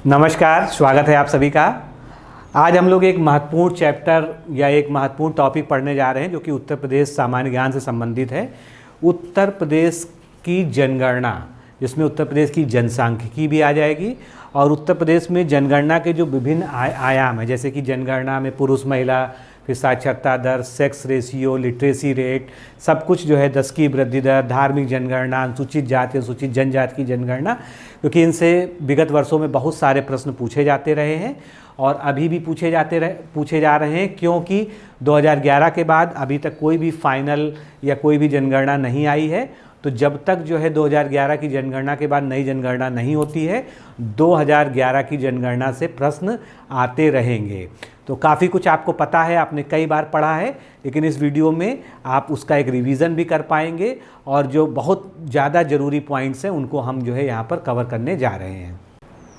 नमस्कार, स्वागत है आप सभी का। आज हम लोग एक महत्वपूर्ण चैप्टर या एक महत्वपूर्ण टॉपिक पढ़ने जा रहे हैं जो कि उत्तर प्रदेश सामान्य ज्ञान से संबंधित है। उत्तर प्रदेश की जनगणना, जिसमें उत्तर प्रदेश की जनसांख्यिकी भी आ जाएगी और उत्तर प्रदेश में जनगणना के जो विभिन्न आयाम हैं, जैसे कि जनगणना में पुरुष महिला, फिर साक्षरता दर, सेक्स रेशियो, लिटरेसी रेट, सब कुछ जो है 10 की वृद्धि दर, धार्मिक जनगणना, अनुसूचित जाति अनुसूचित जनजाति की जनगणना, क्योंकि इनसे विगत वर्षों में बहुत सारे प्रश्न पूछे जाते रहे हैं और अभी भी पूछे जा रहे हैं, क्योंकि 2011 के बाद अभी तक कोई भी फाइनल या कोई भी जनगणना नहीं आई है। तो जब तक जो है 2011 की जनगणना के बाद नई जनगणना नहीं होती है, 2011 की जनगणना से प्रश्न आते रहेंगे। तो काफ़ी कुछ आपको पता है, आपने कई बार पढ़ा है, लेकिन इस वीडियो में आप उसका एक रिवीजन भी कर पाएंगे और जो बहुत ज़्यादा ज़रूरी पॉइंट्स हैं उनको हम जो है यहाँ पर कवर करने जा रहे हैं।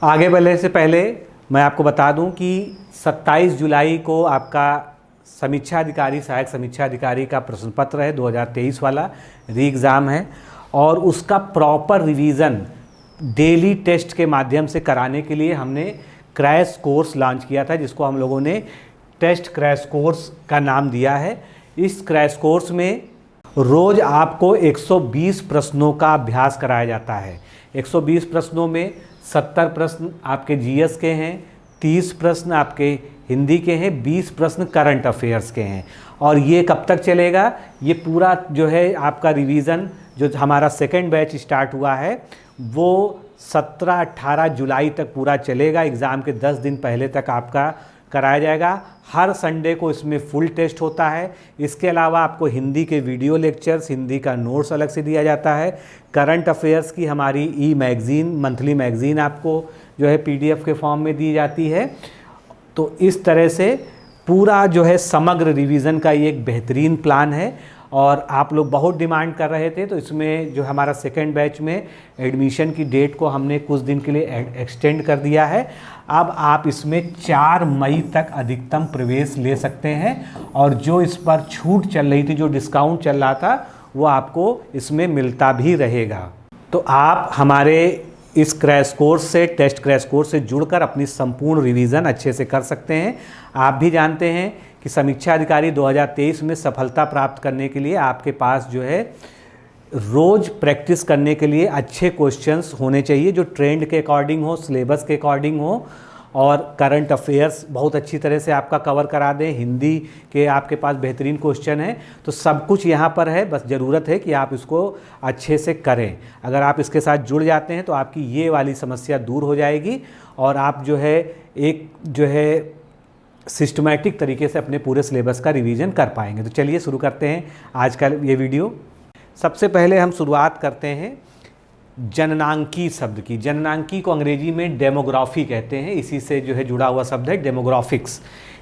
आगे बढ़ने से पहले मैं आपको बता दूं कि 27 जुलाई को आपका समीक्षा अधिकारी, सहायक समीक्षा अधिकारी का प्रश्न पत्र है, 2023 वाला री एग्ज़ाम है और उसका प्रॉपर रिवीजन डेली टेस्ट के माध्यम से कराने के लिए हमने क्रैश कोर्स लॉन्च किया था, जिसको हम लोगों ने टेस्ट क्रैश कोर्स का नाम दिया है। इस क्रैश कोर्स में रोज़ आपको 120 प्रश्नों का अभ्यास कराया जाता है। 120 प्रश्नों में 70 प्रश्न आपके जीएस के हैं, 30 प्रश्न आपके हिंदी के हैं, 20 प्रश्न करंट अफेयर्स के हैं। और ये कब तक चलेगा? ये पूरा जो है आपका रिवीज़न, जो हमारा सेकेंड बैच स्टार्ट हुआ है, वो 17-18 जुलाई तक पूरा चलेगा। एग्ज़ाम के 10 दिन पहले तक आपका कराया जाएगा। हर संडे को इसमें फुल टेस्ट होता है। इसके अलावा आपको हिंदी के वीडियो लेक्चर्स, हिंदी का नोट्स अलग से दिया जाता है। करंट अफेयर्स की हमारी ई मैगज़ीन, मंथली मैगज़ीन आपको जो है पीडीएफ के फॉर्म में दी जाती है। तो इस तरह से पूरा जो है समग्र रिवीज़न का ये एक बेहतरीन प्लान है और आप लोग बहुत डिमांड कर रहे थे। तो इसमें जो हमारा सेकेंड बैच में एडमिशन की डेट को हमने कुछ दिन के लिए एक्सटेंड कर दिया है। अब आप इसमें 4 मई तक अधिकतम प्रवेश ले सकते हैं और जो इस पर छूट चल रही थी, जो डिस्काउंट चल रहा था, वो आपको इसमें मिलता भी रहेगा। तो आप हमारे इस क्रैश कोर्स से, टेस्ट क्रैश कोर्स से जुड़कर अपनी संपूर्ण रिवीजन अच्छे से कर सकते हैं। आप भी जानते हैं कि समीक्षा अधिकारी 2023 में सफलता प्राप्त करने के लिए आपके पास जो है रोज़ प्रैक्टिस करने के लिए अच्छे क्वेश्चंस होने चाहिए, जो ट्रेंड के अकॉर्डिंग हो, सिलेबस के अकॉर्डिंग हो और करंट अफेयर्स बहुत अच्छी तरह से आपका कवर करा दें। हिंदी के आपके पास बेहतरीन क्वेश्चन हैं। तो सब कुछ यहाँ पर है, बस ज़रूरत है कि आप इसको अच्छे से करें। अगर आप इसके साथ जुड़ जाते हैं तो आपकी ये वाली समस्या दूर हो जाएगी और आप जो है एक जो है सिस्टमैटिक तरीके से अपने पूरे सिलेबस का रिवीजन कर पाएंगे। तो चलिए शुरू करते हैं आज का ये वीडियो। सबसे पहले हम शुरुआत करते हैं जननांकी शब्द की। जननांकी को अंग्रेजी में डेमोग्राफी कहते हैं, इसी से जो है जुड़ा हुआ शब्द है डेमोग्राफिक्स,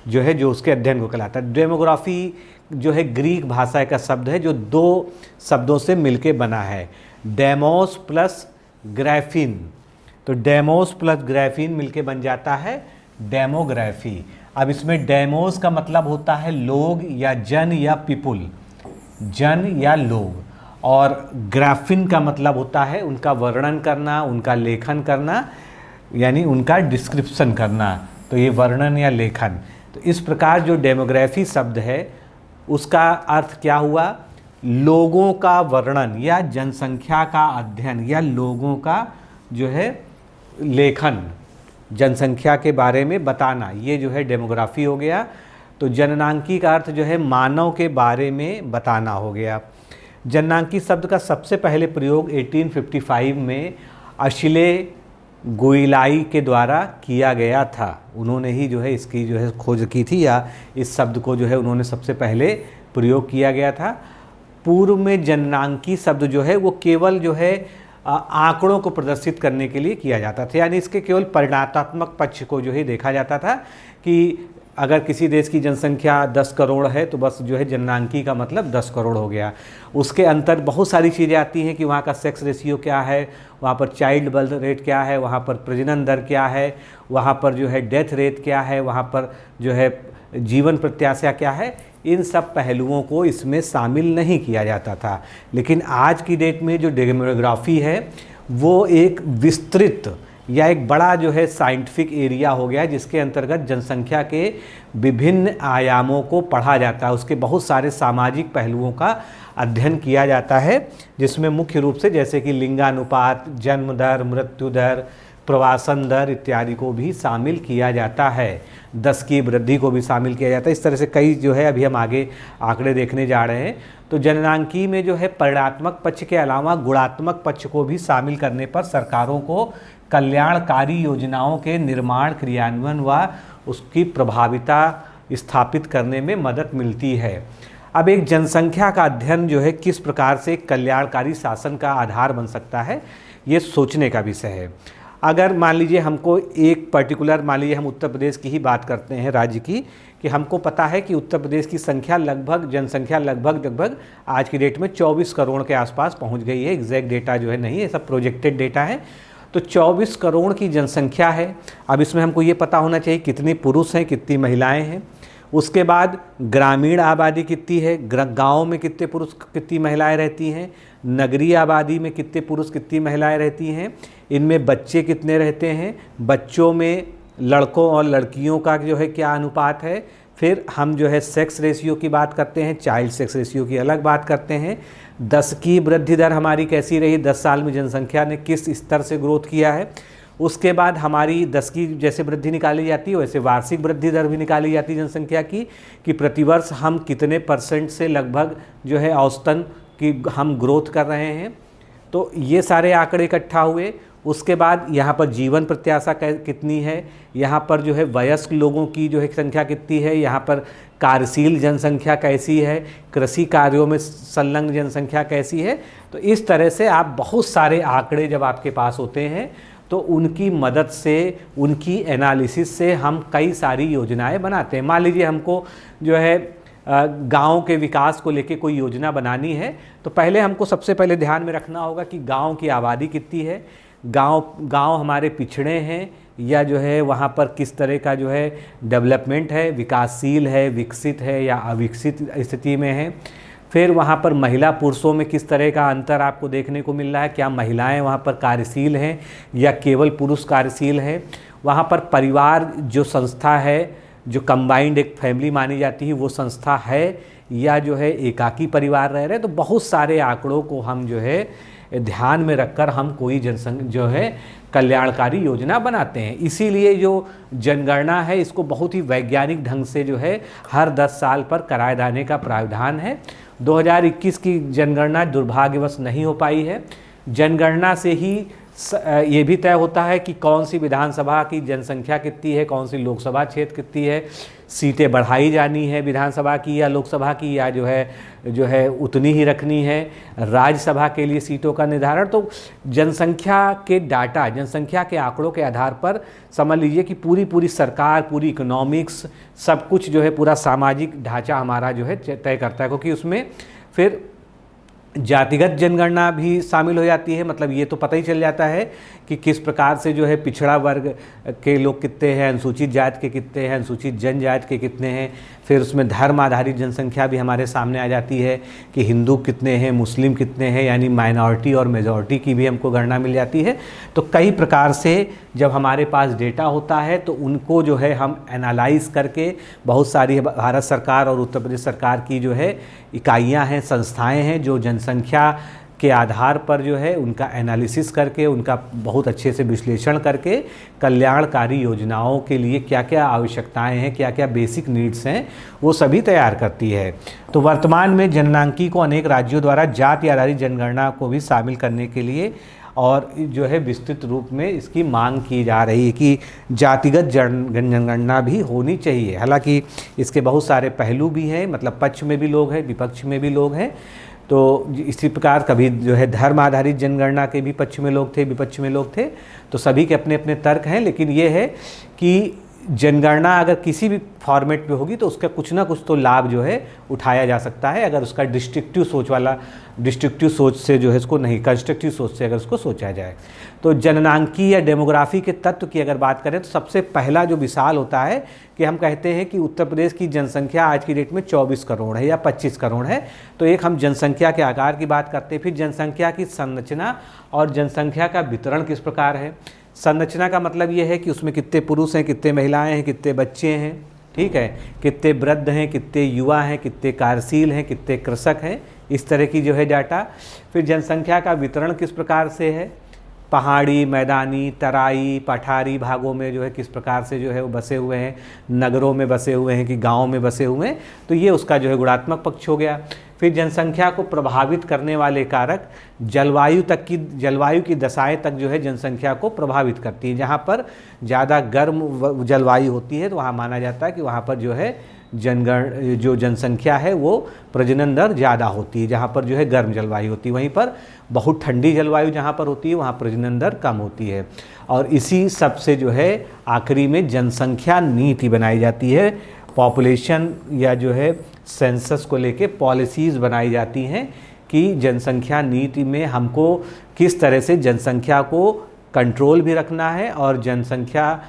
जो है जो उसके अध्ययन को कहलाता है। डेमोग्राफी जो है ग्रीक भाषा का शब्द है, जो 2 शब्दों से मिलके बना है, डेमोस प्लस ग्राफीन। तो डेमोस प्लस ग्राफीन मिलके बन जाता है डेमोग्राफी। अब इसमें डेमोस का मतलब होता है लोग या जन या पीपुल, जन या लोग, और ग्राफिन का मतलब होता है उनका वर्णन करना, उनका लेखन करना, यानी उनका डिस्क्रिप्शन करना। तो ये वर्णन या लेखन। तो इस प्रकार जो डेमोग्राफी शब्द है उसका अर्थ क्या हुआ? लोगों का वर्णन या जनसंख्या का अध्ययन या लोगों का जो है लेखन, जनसंख्या के बारे में बताना, ये जो है डेमोग्राफी हो गया। तो जननांकी का अर्थ जो है मानव के बारे में बताना हो गया। जननांकी शब्द का सबसे पहले प्रयोग 1855 में अशिले गोइलाई के द्वारा किया गया था। उन्होंने ही जो है इसकी जो है खोज की थी, या इस शब्द को जो है उन्होंने सबसे पहले प्रयोग किया गया था। पूर्व में जननांकी शब्द जो है वो केवल जो है आंकड़ों को प्रदर्शित करने के लिए किया जाता था, यानी इसके केवल परिणामात्मक पक्ष को जो है देखा जाता था कि अगर किसी देश की जनसंख्या 10 करोड़ है तो बस जो है जननांकी का मतलब 10 करोड़ हो गया। उसके अंतर बहुत सारी चीज़ें आती हैं कि वहाँ का सेक्स रेशियो क्या है, वहाँ पर चाइल्ड बर्थ रेट क्या है, वहाँ पर प्रजनन दर क्या है, वहाँ पर जो है डेथ रेट क्या है, वहाँ पर जो है जीवन प्रत्याशा क्या है। इन सब पहलुओं को इसमें शामिल नहीं किया जाता था। लेकिन आज की डेट में जो डेमोग्राफी है वो एक विस्तृत या एक बड़ा जो है साइंटिफिक एरिया हो गया जिसके अंतर्गत जनसंख्या के विभिन्न आयामों को पढ़ा जाता है, उसके बहुत सारे सामाजिक पहलुओं का अध्ययन किया जाता है, जिसमें मुख्य रूप से जैसे कि लिंगानुपात, जन्म दर, मृत्यु दर, प्रवासन दर इत्यादि को भी शामिल किया जाता है, दशकीय वृद्धि को भी शामिल किया जाता है। इस तरह से कई जो है अभी हम आगे आंकड़े देखने जा रहे हैं। तो जननांकी में जो है परिणात्मक पक्ष के अलावा गुणात्मक पक्ष को भी शामिल करने पर सरकारों को कल्याणकारी योजनाओं के निर्माण, क्रियान्वयन व उसकी प्रभाविता स्थापित करने में मदद मिलती है। अब एक जनसंख्या का अध्ययन जो है किस प्रकार से कल्याणकारी शासन का आधार बन सकता है, ये सोचने का विषय है। अगर मान लीजिए हमको एक पर्टिकुलर, मान लीजिए हम उत्तर प्रदेश की ही बात करते हैं राज्य की, कि हमको पता है कि उत्तर प्रदेश की संख्या जनसंख्या लगभग आज की डेट में 24 करोड़ के आसपास पहुंच गई है। एग्जैक्ट डेटा जो है नहीं है, सब प्रोजेक्टेड डेटा है। तो 24 करोड़ की जनसंख्या है। अब इसमें हमको ये पता होना चाहिए कितने पुरुष हैं, कितनी महिलाएं हैं। उसके बाद ग्रामीण आबादी कितनी है, गाँव में कितने पुरुष कितनी महिलाएं रहती हैं, नगरीय आबादी में कितने पुरुष कितनी महिलाएं रहती हैं, इनमें बच्चे कितने रहते हैं, बच्चों में लड़कों और लड़कियों का जो है क्या अनुपात है। फिर हम जो है सेक्स रेशियो की बात करते हैं, चाइल्ड सेक्स रेशियो की अलग बात करते हैं। 10 की वृद्धि दर हमारी कैसी रही, 10 साल में जनसंख्या ने किस स्तर से ग्रोथ किया है। उसके बाद हमारी 10 की जैसे वृद्धि निकाली जाती है वैसे वार्षिक वृद्धि दर भी निकाली जाती है जनसंख्या की, कि प्रतिवर्ष हम कितने % से लगभग जो है औसतन की हम ग्रोथ कर रहे हैं। तो ये सारे आंकड़े इकट्ठा हुए। उसके बाद यहाँ पर जीवन प्रत्याशा कितनी है, यहाँ पर जो है वयस्क लोगों की जो है संख्या कितनी है, यहाँ पर कार्यशील जनसंख्या कैसी है, कृषि कार्यों में संलग्न जनसंख्या कैसी है। तो इस तरह से आप बहुत सारे आंकड़े जब आपके पास होते हैं तो उनकी मदद से, उनकी एनालिसिस से हम कई सारी योजनाएं बनाते हैं। मान लीजिए हमको जो है गांव के विकास को लेके कोई योजना बनानी है, तो पहले हमको सबसे पहले ध्यान में रखना होगा कि गांव की आबादी कितनी है, गांव हमारे पिछड़े हैं या जो है वहाँ पर किस तरह का जो है डेवलपमेंट है, विकासशील है, विकसित है या अविकसित स्थिति में है। फिर वहाँ पर महिला पुरुषों में किस तरह का अंतर आपको देखने को मिल रहा है, क्या महिलाएं वहाँ पर कार्यशील हैं या केवल पुरुष कार्यशील हैं। वहाँ पर परिवार जो संस्था है, जो कंबाइंड एक फैमिली मानी जाती है, वो संस्था है या जो है एकाकी परिवार रह रहे। तो बहुत सारे आंकड़ों को हम जो है ध्यान में रखकर हम कोई जो है कल्याणकारी योजना बनाते हैं। इसीलिए जो जनगणना है इसको बहुत ही वैज्ञानिक ढंग से जो है हर 10 साल पर कराए जाने का प्रावधान है। 2021 की जनगणना दुर्भाग्यवश नहीं हो पाई है। जनगणना से ही ये भी तय होता है कि कौन सी विधानसभा की जनसंख्या कितनी है, कौन सी लोकसभा क्षेत्र कितनी है, सीटें बढ़ाई जानी है विधानसभा की या लोकसभा की, या जो है उतनी ही रखनी है। राज्यसभा के लिए सीटों का निर्धारण तो जनसंख्या के डाटा, जनसंख्या के आंकड़ों के आधार पर समझ लीजिए कि पूरी सरकार, पूरी इकोनॉमिक्स, सब कुछ जो है पूरा सामाजिक ढांचा हमारा जो है तय करता है। क्योंकि उसमें फिर जातिगत जनगणना भी शामिल हो जाती है। मतलब ये तो पता ही चल जाता है कि किस प्रकार से जो है पिछड़ा वर्ग के लोग कितने हैं, अनुसूचित जाति के कितने हैं, अनुसूचित जनजाति के कितने हैं। फिर उसमें धर्म आधारित जनसंख्या भी हमारे सामने आ जाती है कि हिंदू कितने हैं, मुस्लिम कितने हैं, यानी माइनॉरिटी और मेजॉरिटी की भी हमको गणना मिल जाती है। तो कई प्रकार से जब हमारे पास डेटा होता है तो उनको जो है हम एनालाइज करके, बहुत सारी भारत सरकार और उत्तर प्रदेश सरकार की जो है इकाइयाँ हैं, संस्थाएँ हैं, जो जनसंख्या के आधार पर जो है उनका एनालिसिस करके, उनका बहुत अच्छे से विश्लेषण करके कल्याणकारी योजनाओं के लिए क्या क्या आवश्यकताएं हैं, क्या क्या बेसिक नीड्स हैं, वो सभी तैयार करती है। तो वर्तमान में जननांकी को अनेक राज्यों द्वारा जाति आधारित जनगणना को भी शामिल करने के लिए और जो है विस्तृत रूप में इसकी मांग की जा रही है कि जातिगत जनगणना भी होनी चाहिए। हालांकि इसके बहुत सारे पहलू भी हैं, मतलब पक्ष में भी लोग हैं, विपक्ष में भी लोग हैं। तो इसी प्रकार कभी जो है धर्म आधारित जनगणना के भी पक्ष में लोग थे, विपक्ष में लोग थे। तो सभी के अपने अपने तर्क हैं, लेकिन ये है कि जनगणना अगर किसी भी फॉर्मेट में होगी तो उसका कुछ ना कुछ तो लाभ जो है उठाया जा सकता है, अगर उसका डिस्ट्रक्टिव सोच से जो है इसको नहीं, कंस्ट्रक्टिव सोच से अगर उसको सोचा जाए। तो जननांकी या डेमोग्राफी के तत्व की अगर बात करें तो सबसे पहला जो विशाल होता है कि हम कहते हैं कि उत्तर प्रदेश की जनसंख्या आज की डेट में 24 करोड़ है या 25 करोड़ है। तो एक हम जनसंख्या के आकार की बात करते हैं, फिर जनसंख्या की संरचना और जनसंख्या का वितरण किस प्रकार है। संरचना का मतलब ये है कि उसमें कितने पुरुष हैं, कितने महिलाएं हैं, कितने बच्चे हैं, ठीक है, कितने वृद्ध हैं, कितने युवा हैं, कितने कार्यशील हैं, कितने कृषक हैं, इस तरह की जो है डाटा। फिर जनसंख्या का वितरण किस प्रकार से है, पहाड़ी, मैदानी, तराई, पठारी भागों में जो है किस प्रकार से जो है वो बसे हुए हैं, नगरों में बसे हुए हैं कि गाँव में बसे हुए हैं, तो ये उसका जो है गुणात्मक पक्ष हो गया। फिर जनसंख्या को प्रभावित करने वाले कारक, जलवायु की दशाएं तक जो है जनसंख्या को प्रभावित करती है। जहाँ पर ज़्यादा गर्म जलवायु होती है तो वहाँ माना जाता है कि वहाँ पर जो है जो जनसंख्या है वो प्रजनन दर ज़्यादा होती है, जहाँ पर जो है गर्म जलवायु होती है। वहीं पर बहुत ठंडी जलवायु जहाँ पर होती है वहाँ प्रजनन दर कम होती है। और इसी सब से जो है आखिरी में जनसंख्या नीति बनाई जाती है, पॉपुलेशन या जो है सेंसस को लेके पॉलिसीज़ बनाई जाती हैं कि जनसंख्या नीति में हमको किस तरह से जनसंख्या को कंट्रोल भी रखना है और जनसंख्या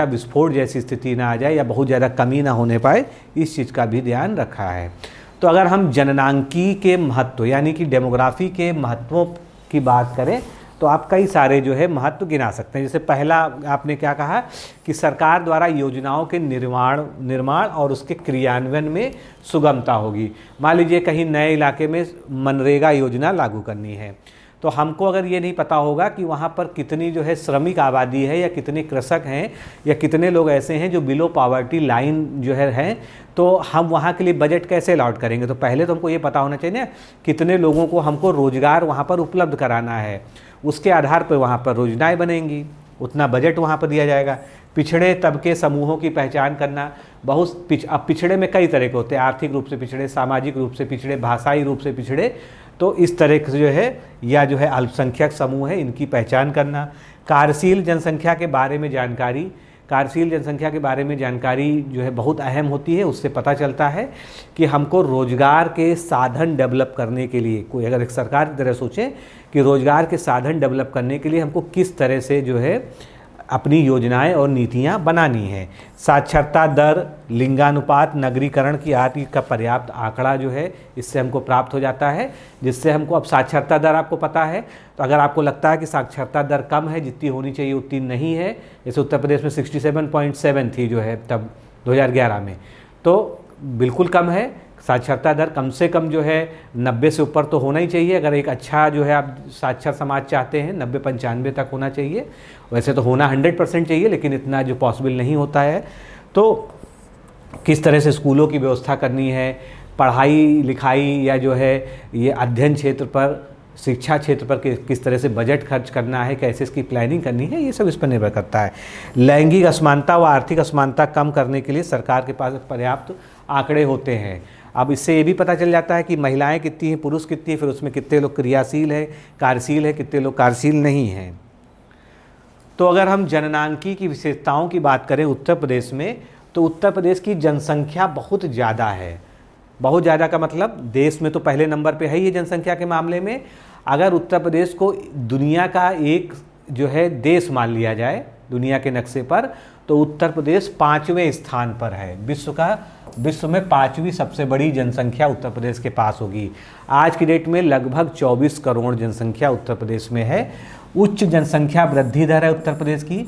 विस्फोट जैसी स्थिति ना आ जाए या बहुत ज़्यादा कमी ना होने पाए, इस चीज़ का भी ध्यान रखा है। तो अगर हम जननांकी के महत्व यानी कि डेमोग्राफी के महत्वों की बात करें तो आप कई सारे जो है महत्व गिना सकते हैं। जैसे पहला आपने क्या कहा कि सरकार द्वारा योजनाओं के निर्माण और उसके क्रियान्वयन में सुगमता होगी। मान लीजिए कहीं नए इलाके में मनरेगा योजना लागू करनी है, तो हमको अगर ये नहीं पता होगा कि वहाँ पर कितनी जो है श्रमिक आबादी है या कितने कृषक हैं या कितने लोग ऐसे हैं जो बिलो पॉवर्टी लाइन जो है तो हम वहाँ के लिए बजट कैसे अलॉट करेंगे। तो पहले तो हमको ये पता होना चाहिए ना कितने लोगों को हमको रोज़गार वहाँ पर उपलब्ध कराना है, उसके आधार पर वहाँ पर योजनाएं बनेंगी, उतना बजट वहाँ पर दिया जाएगा। पिछड़े तबके समूहों की पहचान करना, अब पिछड़े में कई तरह के होते हैं, आर्थिक रूप से पिछड़े, सामाजिक रूप से पिछड़े, भाषाई रूप से पिछड़े, तो इस तरह से जो है या जो है अल्पसंख्यक समूह है इनकी पहचान करना। कार्यशील जनसंख्या के बारे में जानकारी, जो है बहुत अहम होती है। उससे पता चलता है कि हमको रोजगार के साधन डेवलप करने के लिए, कोई अगर एक सरकार की तरह सोचें कि रोजगार के साधन डेवलप करने के लिए हमको किस तरह से जो है अपनी योजनाएं और नीतियां बनानी है। साक्षरता दर, लिंगानुपात, नगरीकरण की आदि का पर्याप्त आंकड़ा जो है इससे हमको प्राप्त हो जाता है, जिससे हमको अब साक्षरता दर आपको पता है। तो अगर आपको लगता है कि साक्षरता दर कम है, जितनी होनी चाहिए उतनी नहीं है, जैसे उत्तर प्रदेश में 67.7 थी जो है तब 2011 में, तो बिल्कुल कम है। साक्षरता दर कम से कम जो है 90 से ऊपर तो होना ही चाहिए। अगर एक अच्छा जो है आप साक्षर समाज चाहते हैं 90-95 तक होना चाहिए। वैसे तो होना 100% चाहिए, लेकिन इतना जो पॉसिबल नहीं होता है। तो किस तरह से स्कूलों की व्यवस्था करनी है, पढ़ाई लिखाई या जो है ये अध्ययन क्षेत्र पर, शिक्षा क्षेत्र पर किस तरह से बजट खर्च करना है, कैसे इसकी प्लानिंग करनी है, ये सब इस पर निर्भर करता है। लैंगिक असमानता व आर्थिक असमानता कम करने के लिए सरकार के पास पर्याप्त आंकड़े होते हैं। अब इससे ये भी पता चल जाता है कि महिलाएं कितनी हैं, पुरुष कितनी हैं, फिर उसमें कितने लोग क्रियाशील है, कार्यशील है, कितने लोग कार्यशील नहीं हैं। तो अगर हम जननांकी की विशेषताओं की बात करें उत्तर प्रदेश में, तो उत्तर प्रदेश की जनसंख्या बहुत ज़्यादा है। बहुत ज़्यादा का मतलब देश में तो पहले नंबर पे है ही जनसंख्या के मामले में। अगर उत्तर प्रदेश को दुनिया का एक जो है देश मान लिया जाए दुनिया के नक्शे पर, तो उत्तर प्रदेश 5वें स्थान पर है। विश्व में 5वीं सबसे बड़ी जनसंख्या उत्तर प्रदेश के पास होगी। आज की डेट में लगभग 24 करोड़ जनसंख्या उत्तर प्रदेश में है। उच्च जनसंख्या वृद्धि दर है उत्तर प्रदेश की।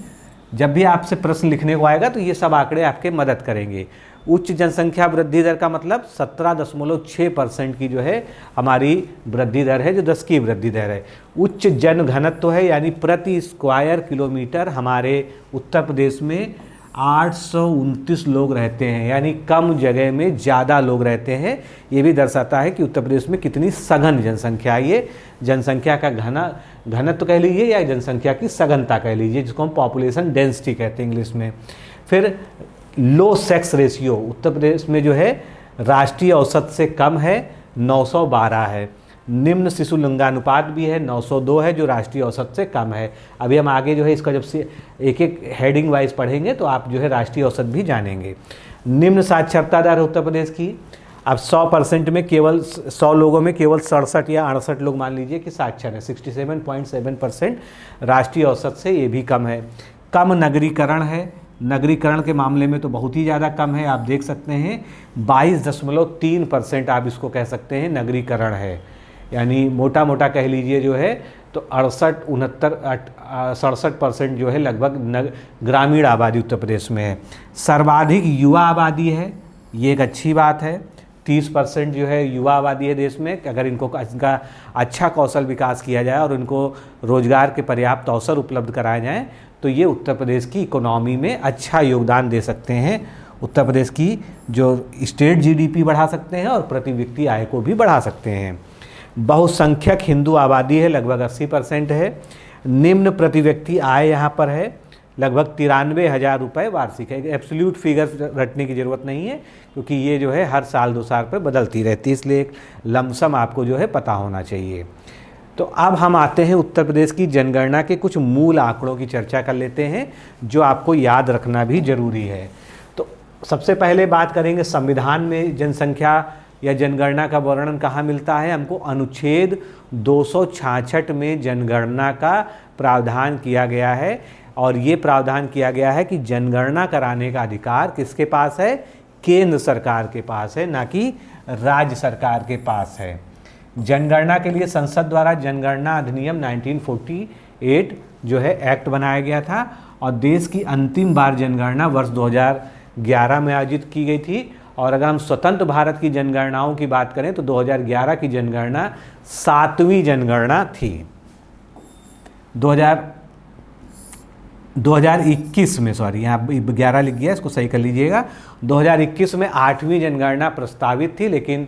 जब भी आपसे प्रश्न लिखने को आएगा तो ये सब आंकड़े आपके मदद करेंगे। उच्च जनसंख्या वृद्धि दर का मतलब 17.6% की जो है हमारी वृद्धि दर है, जो 10 की वृद्धि दर है। उच्च जन घनत्व है, यानी प्रति स्क्वायर किलोमीटर हमारे उत्तर प्रदेश में 829 लोग रहते हैं, यानी कम जगह में ज़्यादा लोग रहते हैं। ये भी दर्शाता है कि उत्तर प्रदेश में कितनी सघन जनसंख्या है। ये जनसंख्या का घनत्व कह लीजिए या जनसंख्या की सघनता कह लीजिए, जिसको हम पॉपुलेशन डेंसिटी कहते हैं इंग्लिश में। फिर लो सेक्स रेशियो उत्तर प्रदेश में जो है राष्ट्रीय औसत से कम है, 912 है। निम्न शिशु लिंगानुपात भी है, 902 है, जो राष्ट्रीय औसत से कम है। अभी हम आगे जो है इसका जब से एक एक हेडिंग वाइज पढ़ेंगे तो आप जो है राष्ट्रीय औसत भी जानेंगे। निम्न साक्षरता दर उत्तर प्रदेश की, अब 100% में केवल 100 लोगों में केवल 67 या 68 लोग मान लीजिए कि साक्षर है। 67.7% राष्ट्रीय औसत से ये भी कम है। कम नगरीकरण है, नगरीकरण के मामले में तो बहुत ही ज़्यादा कम है। आप देख सकते हैं 22.3% आप इसको कह सकते हैं नगरीकरण है, यानी मोटा मोटा कह लीजिए जो है तो 67% जो है लगभग ग्रामीण आबादी उत्तर प्रदेश में है। सर्वाधिक युवा आबादी है, ये एक अच्छी बात है। 30% जो है युवा आबादी है देश में। अगर इनका अच्छा कौशल विकास किया जाए और इनको रोजगार के पर्याप्त अवसर उपलब्ध कराए जाएं तो ये उत्तर प्रदेश की इकोनॉमी में अच्छा योगदान दे सकते हैं। उत्तर प्रदेश की जो स्टेट जीडीपी बढ़ा सकते हैं और प्रति व्यक्ति आय को भी बढ़ा सकते हैं। बहुसंख्यक हिंदू आबादी है, लगभग 80% है। निम्न प्रति व्यक्ति आय यहाँ पर है, लगभग 93,000 रुपये वार्षिक है। एब्सोल्यूट फिगर रटने की ज़रूरत नहीं है क्योंकि ये जो है हर साल 2 साल पर बदलती रहती है, इसलिए एक लमसम आपको जो है पता होना चाहिए। तो अब हम आते हैं उत्तर प्रदेश की जनगणना के कुछ मूल आंकड़ों की चर्चा कर लेते हैं जो आपको याद रखना भी ज़रूरी है। तो सबसे पहले बात करेंगे संविधान में जनसंख्या या जनगणना का वर्णन कहाँ मिलता है। हमको अनुच्छेद 266 में जनगणना का प्रावधान किया गया है और ये प्रावधान किया गया है कि जनगणना कराने का अधिकार किसके पास है? केंद्र सरकार के पास है, ना कि राज्य सरकार के पास है। जनगणना के लिए संसद द्वारा जनगणना अधिनियम 1948 जो है एक्ट बनाया गया था और देश की अंतिम बार जनगणना वर्ष 2011 में आयोजित की गई थी। और अगर हम स्वतंत्र भारत की जनगणनाओं की बात करें तो 2011 की जनगणना 7वीं जनगणना थी। 2021 में, सॉरी यहाँ 11 लिख गया, इसको सही कर लीजिएगा, 2021 में 8वीं जनगणना प्रस्तावित थी, लेकिन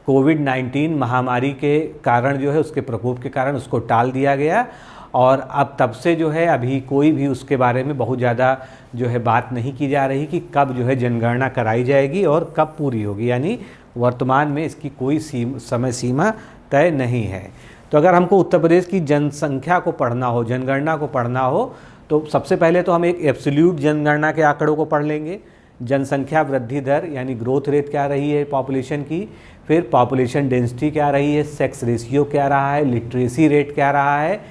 कोविड-19 महामारी के कारण जो है, उसके प्रकोप के कारण उसको टाल दिया गया और अब तब से जो है अभी कोई भी उसके बारे में बहुत ज़्यादा जो है बात नहीं की जा रही कि कब जो है जनगणना कराई जाएगी और कब पूरी होगी, यानी वर्तमान में इसकी कोई समय सीमा तय नहीं है। तो अगर हमको उत्तर प्रदेश की जनसंख्या को पढ़ना हो, जनगणना को पढ़ना हो, तो सबसे पहले तो हम एक एब्सोल्यूट जनगणना के आंकड़ों को पढ़ लेंगे। जनसंख्या वृद्धि दर यानी ग्रोथ रेट क्या रही है पॉपुलेशन की, फिर पॉपुलेशन डेंसिटी क्या रही है, सेक्स रेशियो क्या रहा है, लिटरेसी रेट क्या रहा है,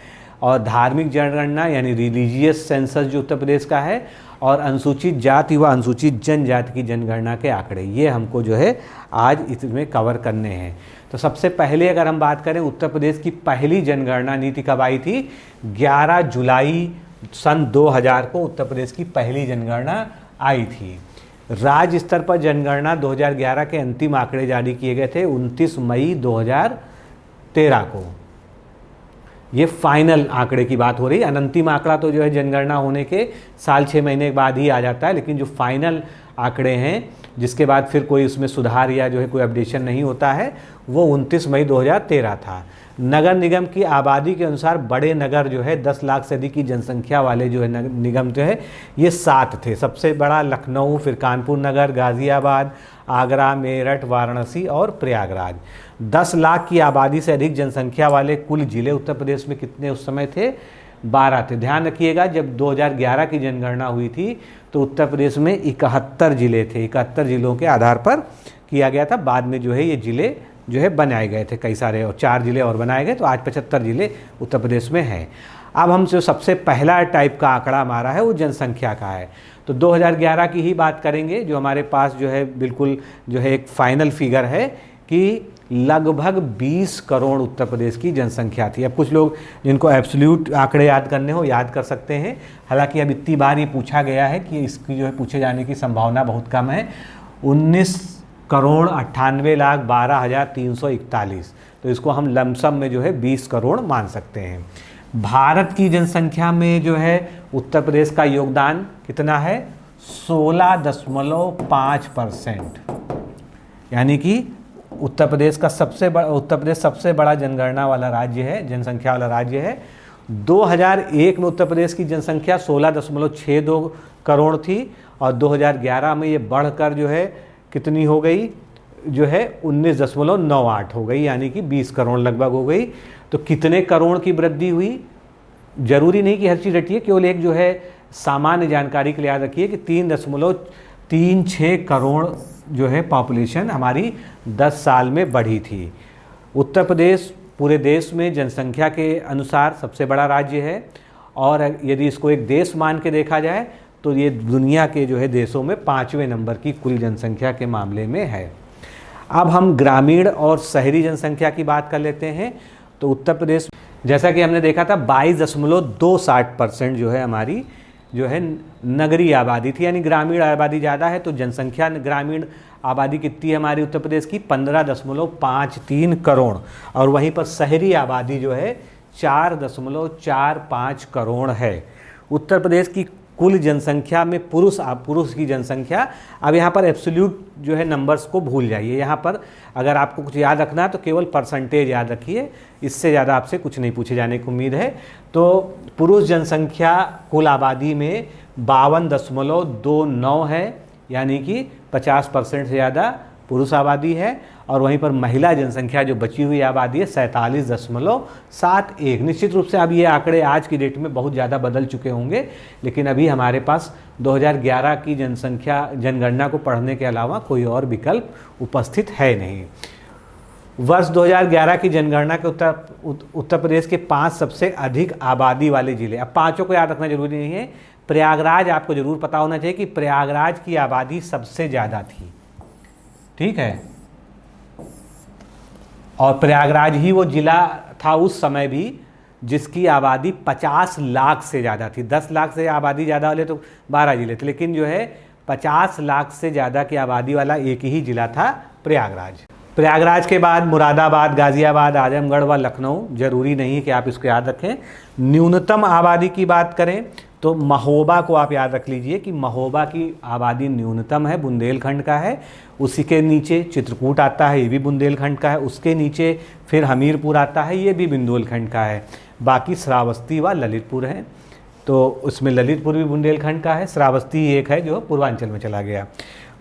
और धार्मिक जनगणना यानी रिलीजियस सेंसस जो उत्तर प्रदेश का है, और अनुसूचित जाति व अनुसूचित जनजाति की जनगणना के आंकड़े, ये हमको जो है आज इसमें कवर करने हैं। तो सबसे पहले अगर हम बात करें उत्तर प्रदेश की पहली जनगणना नीति कब आई थी? 11 जुलाई सन 2000 को उत्तर प्रदेश की पहली जनगणना आई थी। राज्य स्तर पर जनगणना 2011 के अंतिम आंकड़े जारी किए गए थे 29 मई 2013 को। ये फाइनल आंकड़े की बात हो रही है। अंतिम आंकड़ा तो जो है जनगणना होने के साल 6 महीने के बाद ही आ जाता है, लेकिन जो फाइनल आंकड़े हैं जिसके बाद फिर कोई उसमें सुधार या जो है कोई अपडेशन नहीं होता है, वो 29 मई 2013 था। नगर निगम की आबादी के अनुसार बड़े नगर जो है 10 लाख से अधिक की जनसंख्या वाले जो है निगम जो है ये 7 थे। सबसे बड़ा लखनऊ, फिर कानपुर नगर, गाज़ियाबाद, आगरा, मेरठ, वाराणसी और प्रयागराज। 10 लाख की आबादी से अधिक जनसंख्या वाले कुल जिले उत्तर प्रदेश में कितने उस समय थे? 12 थे। ध्यान रखिएगा, जब 2011 की जनगणना हुई थी तो उत्तर प्रदेश में 71 जिले थे। 71 जिलों के आधार पर किया गया था। बाद में जो है ये जिले जो है बनाए गए थे कई सारे, और 4 जिले और बनाए गए, तो आज 75 जिले उत्तर प्रदेश में हैं। अब हम जो सबसे पहला टाइप का आंकड़ा हमारा है वो जनसंख्या का है। तो 2011 की ही बात करेंगे, जो हमारे पास जो है बिल्कुल जो है एक फाइनल फिगर है कि लगभग 20 करोड़ उत्तर प्रदेश की जनसंख्या थी। अब कुछ लोग जिनको एब्सोल्यूट आंकड़े याद करने हो याद कर सकते हैं, हालांकि अब इतनी बार ये पूछा गया है कि इसकी जो है पूछे जाने की संभावना बहुत कम है। 19,98,12,341, तो इसको हम लमसम में जो है 20 करोड़ मान सकते हैं। भारत की जनसंख्या में जो है उत्तर प्रदेश का योगदान कितना है? 16.5%, यानी कि उत्तर प्रदेश सबसे बड़ा जनगणना वाला राज्य है, जनसंख्या वाला राज्य है। 2001 में उत्तर प्रदेश की जनसंख्या 16.62 करोड़ थी और 2011 में ये बढ़कर जो है कितनी हो गई? जो है 19.98 हो गई, यानी कि 20 करोड़ लगभग हो गई। तो कितने करोड़ की वृद्धि हुई? जरूरी नहीं कि हर चीज़ रटिए, केवल एक जो है सामान्य जानकारी के लिए याद रखिए कि 3.36 करोड़ जो है पॉपुलेशन हमारी 10 साल में बढ़ी थी। उत्तर प्रदेश पूरे देश में जनसंख्या के अनुसार सबसे बड़ा राज्य है और यदि इसको एक देश मान के देखा जाए तो ये दुनिया के जो है देशों में 5वें नंबर की कुल जनसंख्या के मामले में है। अब हम ग्रामीण और शहरी जनसंख्या की बात कर लेते हैं। तो उत्तर प्रदेश जैसा कि हमने देखा था 22.260% जो है हमारी जो है नगरीय आबादी थी, यानी ग्रामीण आबादी ज़्यादा है। तो जनसंख्या ग्रामीण आबादी कितनी है हमारी उत्तर प्रदेश की? 15.53 करोड़। और वहीं पर शहरी आबादी जो है 4.45 करोड़ है। उत्तर प्रदेश की कुल जनसंख्या में पुरुष की जनसंख्या, अब यहाँ पर एब्सोल्यूट जो है नंबर्स को भूल जाइए। यहाँ पर अगर आपको कुछ याद रखना है तो केवल परसेंटेज याद रखिए, इससे ज़्यादा आपसे कुछ नहीं पूछे जाने की उम्मीद है। तो पुरुष जनसंख्या कुल आबादी में 52.29 है, यानी कि 50% से ज़्यादा पुरुष आबादी है। और वहीं पर महिला जनसंख्या जो बची हुई आबादी है 47.71। निश्चित रूप से अब ये आंकड़े आज की डेट में बहुत ज़्यादा बदल चुके होंगे, लेकिन अभी हमारे पास 2011 की जनगणना को पढ़ने के अलावा कोई और विकल्प उपस्थित है नहीं। वर्ष 2011 की जनगणना के उत्तर प्रदेश के 5 सबसे अधिक आबादी वाले जिले, अब पाँचों को याद रखना जरूरी नहीं है। प्रयागराज आपको जरूर पता होना चाहिए कि प्रयागराज की आबादी सबसे ज़्यादा थी, ठीक है। और प्रयागराज ही वो जिला था उस समय भी जिसकी आबादी 50 लाख से ज़्यादा थी। 10 लाख से आबादी ज़्यादा वाले तो 12 जिले थे, लेकिन जो है 50 लाख से ज़्यादा की आबादी वाला एक ही जिला था प्रयागराज। प्रयागराज के बाद मुरादाबाद, गाज़ियाबाद, आजमगढ़ व लखनऊ, जरूरी नहीं है कि आप इसको याद रखें। न्यूनतम आबादी की बात करें तो महोबा को आप याद रख लीजिए कि महोबा की आबादी न्यूनतम है, बुंदेलखंड का है। उसी के नीचे चित्रकूट आता है, ये भी बुंदेलखंड का है। उसके नीचे फिर हमीरपुर आता है, ये भी बुंदेलखंड का है। बाकी श्रावस्ती व ललितपुर है, तो उसमें ललितपुर भी बुंदेलखंड का है, श्रावस्ती एक है जो पूर्वांचल में चला गया।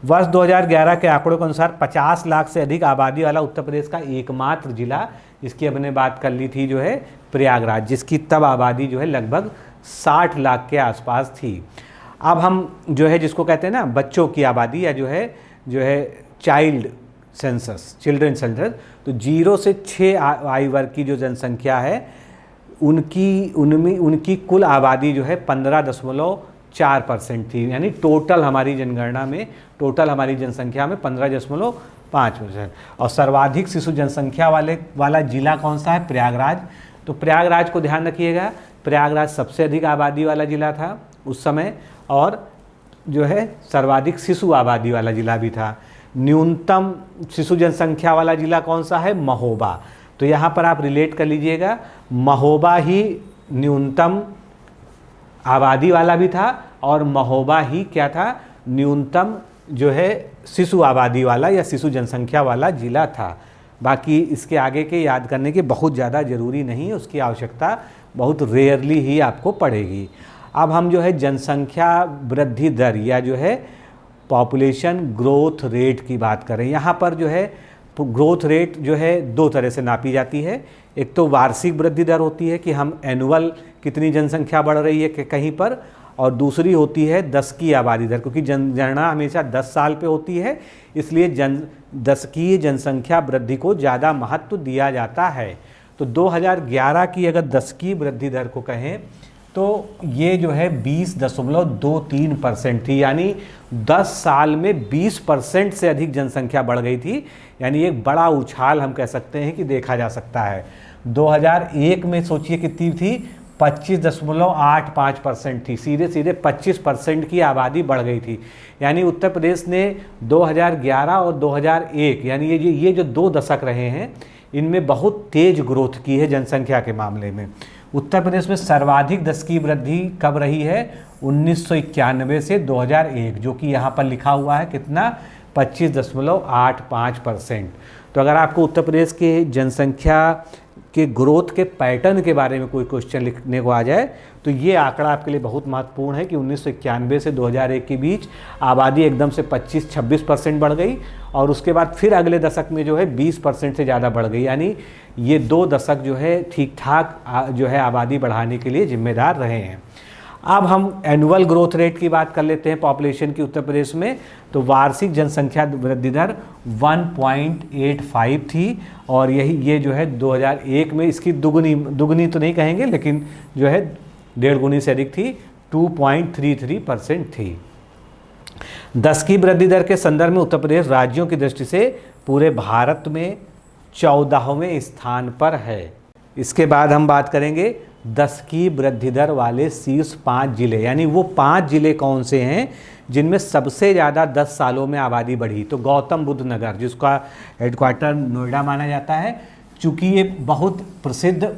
वर्ष 2011 के आंकड़ों के अनुसार 50 लाख से अधिक आबादी वाला उत्तर प्रदेश का एकमात्र जिला, जिसकी हमने बात कर ली थी, जो है प्रयागराज, जिसकी तब आबादी जो है लगभग 60 लाख के आसपास थी। अब हम जो है जिसको कहते हैं ना बच्चों की आबादी, या जो है चिल्ड्रन सेंसस, तो 0 से 6 आयु वर्ग की जो जनसंख्या है उनकी कुल आबादी जो है 15.4% थी। यानी टोटल हमारी जनगणना में, टोटल हमारी जनसंख्या में 15.5%। और सर्वाधिक शिशु जनसंख्या वाला जिला कौन सा है? प्रयागराज। तो प्रयागराज को ध्यान रखिएगा, प्रयागराज सबसे अधिक आबादी वाला जिला था उस समय, और जो है सर्वाधिक शिशु आबादी वाला जिला भी था। न्यूनतम शिशु जनसंख्या वाला जिला कौन सा है? महोबा। तो यहाँ पर आप रिलेट कर लीजिएगा, महोबा ही न्यूनतम आबादी वाला भी था, और महोबा ही क्या था? न्यूनतम जो है शिशु आबादी वाला या शिशु जनसंख्या वाला जिला था। बाकी इसके आगे के याद करने के बहुत ज़्यादा ज़रूरी नहीं है, उसकी आवश्यकता बहुत रेयरली ही आपको पड़ेगी। अब हम जो है जनसंख्या वृद्धि दर या जो है पॉपुलेशन ग्रोथ रेट की बात करें। यहाँ पर जो है ग्रोथ रेट जो है 2 तरह से नापी जाती है। एक तो वार्षिक वृद्धि दर होती है कि हम एनुअल कितनी जनसंख्या बढ़ रही है कहीं पर, और दूसरी होती है दशकीय आबादी दर, क्योंकि जनगणना हमेशा 10 साल पे होती है, इसलिए दशकीय जनसंख्या वृद्धि को ज़्यादा महत्व दिया जाता है। तो 2011 की अगर दशकीय वृद्धि दर को कहें तो ये जो है 20.23% थी, यानी 10 साल में 20% से अधिक जनसंख्या बढ़ गई थी। यानी एक बड़ा उछाल हम कह सकते हैं कि देखा जा सकता है। 2001 में सोचिए कितनी थी? 25.85% थी, सीधे 25% की आबादी बढ़ गई थी। यानी उत्तर प्रदेश ने 2011 और 2001 यानी ये जो 2 दशक रहे हैं, इनमें बहुत तेज ग्रोथ की है जनसंख्या के मामले में। उत्तर प्रदेश में सर्वाधिक दशकीय वृद्धि कब रही है? 1991 से 2001, जो कि यहाँ पर लिखा हुआ है कितना? 25.85%। तो अगर आपको उत्तर प्रदेश के जनसंख्या के ग्रोथ के पैटर्न के बारे में कोई क्वेश्चन लिखने को आ जाए तो ये आंकड़ा आपके लिए बहुत महत्वपूर्ण है कि 1991 से 2001 के बीच आबादी एकदम से 25-26% बढ़ गई, और उसके बाद फिर अगले दशक में जो है 20% से ज़्यादा बढ़ गई। यानी ये 2 दशक जो है ठीक ठाक जो है आबादी बढ़ाने के लिए जिम्मेदार रहे हैं। अब हम एनुअल ग्रोथ रेट की बात कर लेते हैं पॉपुलेशन की उत्तर प्रदेश में। तो वार्षिक जनसंख्या वृद्धि दर 1.85 थी, और ये जो है 2001 में इसकी दुगनी तो नहीं कहेंगे, लेकिन जो है 1.5 गुनी से अधिक थी, 2.33% थी। दशकीय वृद्धि दर के संदर्भ में उत्तर प्रदेश राज्यों की दृष्टि से पूरे भारत में 14वें स्थान पर है। इसके बाद हम बात करेंगे 10 की वृद्धि दर वाले शीर्ष 5 जिले, यानी वो 5 जिले कौन से हैं जिनमें सबसे ज़्यादा 10 सालों में आबादी बढ़ी। तो गौतम बुद्ध नगर, जिसका हेडक्वार्टर नोएडा माना जाता है, चूँकि ये बहुत प्रसिद्ध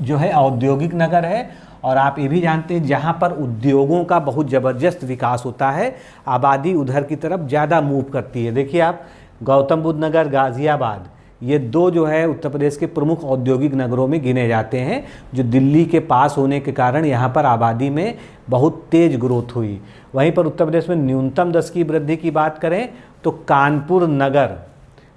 जो है औद्योगिक नगर है, और आप ये भी जानते हैं जहाँ पर उद्योगों का बहुत ज़बरदस्त विकास होता है, आबादी उधर की तरफ ज़्यादा मूव करती है। देखिए आप, गौतम बुद्ध नगर, गाज़ियाबाद, ये 2 जो है उत्तर प्रदेश के प्रमुख औद्योगिक नगरों में गिने जाते हैं, जो दिल्ली के पास होने के कारण यहाँ पर आबादी में बहुत तेज़ ग्रोथ हुई। वहीं पर उत्तर प्रदेश में न्यूनतम 10 की वृद्धि की बात करें तो कानपुर नगर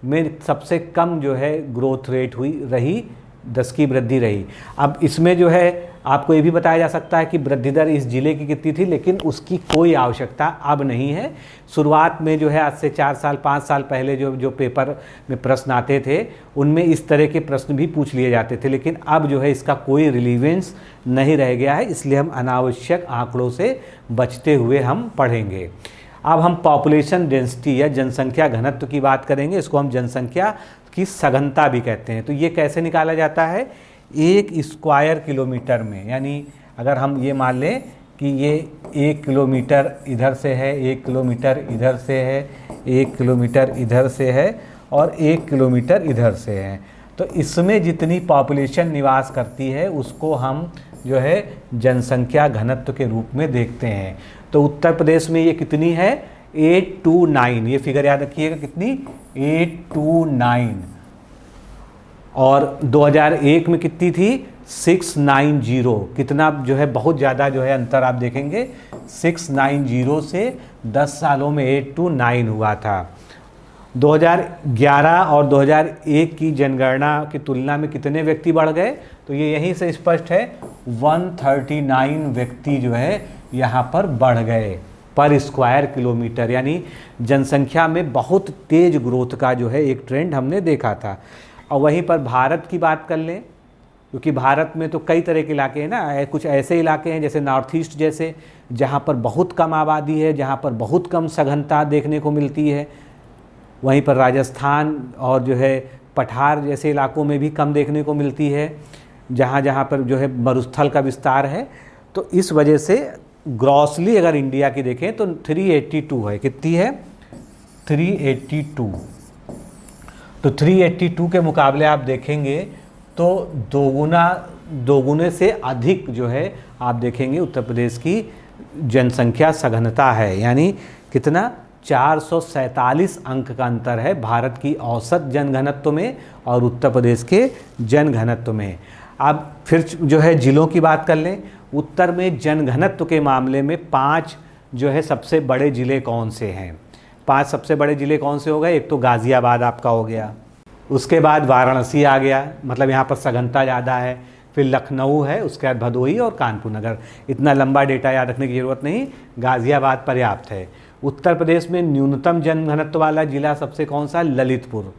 में सबसे कम जो है ग्रोथ रेट रही, 10 की वृद्धि रही। अब इसमें जो है आपको ये भी बताया जा सकता है कि वृद्धि दर इस जिले की कितनी थी, लेकिन उसकी कोई आवश्यकता अब नहीं है। शुरुआत में जो है आज से 4 साल 5 साल पहले जो पेपर में प्रश्न आते थे उनमें इस तरह के प्रश्न भी पूछ लिए जाते थे, लेकिन अब जो है इसका कोई रिलीवेंस नहीं रह गया है, इसलिए हम अनावश्यक आंकड़ों से बचते हुए हम पढ़ेंगे। अब हम पॉपुलेशन डेंसिटी या जनसंख्या घनत्व की बात करेंगे। इसको हम जनसंख्या की सघनता भी कहते हैं। तो ये कैसे निकाला जाता है? 1 स्क्वायर किलोमीटर में, यानी अगर हम ये मान लें कि ये 1 किलोमीटर इधर से है, 1 किलोमीटर इधर से है, 1 किलोमीटर इधर से है और 1 किलोमीटर इधर से है, तो इसमें जितनी पॉपुलेशन निवास करती है उसको हम जो है जनसंख्या घनत्व के रूप में देखते हैं। तो उत्तर प्रदेश में ये कितनी है? 829। ये फिगर याद रखिएगा, कितनी? 829। और 2001 में कितनी थी? 690। कितना जो है बहुत ज़्यादा जो है अंतर आप देखेंगे, 690 से 10 सालों में 829 हुआ था। 2011 और 2001 की जनगणना की तुलना में कितने व्यक्ति बढ़ गए? तो ये यहीं से स्पष्ट है, 139 व्यक्ति जो है यहाँ पर बढ़ गए पर स्क्वायर किलोमीटर, यानी जनसंख्या में बहुत तेज ग्रोथ का जो है एक ट्रेंड हमने देखा था। और वहीं पर भारत की बात कर लें, क्योंकि भारत में तो कई तरह के इलाके हैं ना, कुछ ऐसे इलाके हैं जैसे नॉर्थ ईस्ट जैसे, जहाँ पर बहुत कम आबादी है, जहाँ पर बहुत कम सघनता देखने को मिलती है। वहीं पर राजस्थान और जो है पठार जैसे इलाकों में भी कम देखने को मिलती है, जहाँ जहाँ पर जो है मरुस्थल का विस्तार है। तो इस वजह से ग्रॉसली अगर इंडिया की देखें तो 382 है। कितनी है? 382। तो 382 के मुकाबले आप देखेंगे तो दोगुने से अधिक जो है आप देखेंगे उत्तर प्रदेश की जनसंख्या सघनता है, यानी कितना? 447 अंक का अंतर है भारत की औसत जनघनत्व में और उत्तर प्रदेश के जनघनत्व में। अब फिर जो है जिलों की बात कर लें। उत्तर में जनघनत्व के मामले में 5 जो है सबसे बड़े ज़िले कौन से हैं? 5 सबसे बड़े ज़िले कौन से हो गए? एक तो गाज़ियाबाद आपका हो गया, उसके बाद वाराणसी आ गया, मतलब यहाँ पर सघनता ज़्यादा है, फिर लखनऊ है, उसके बाद भदोही और कानपुर नगर। इतना लंबा डेटा याद रखने की ज़रूरत नहीं, गाज़ियाबाद पर्याप्त है। उत्तर प्रदेश में न्यूनतम जनघनत्व वाला ज़िला सबसे कौन सा? ललितपुर।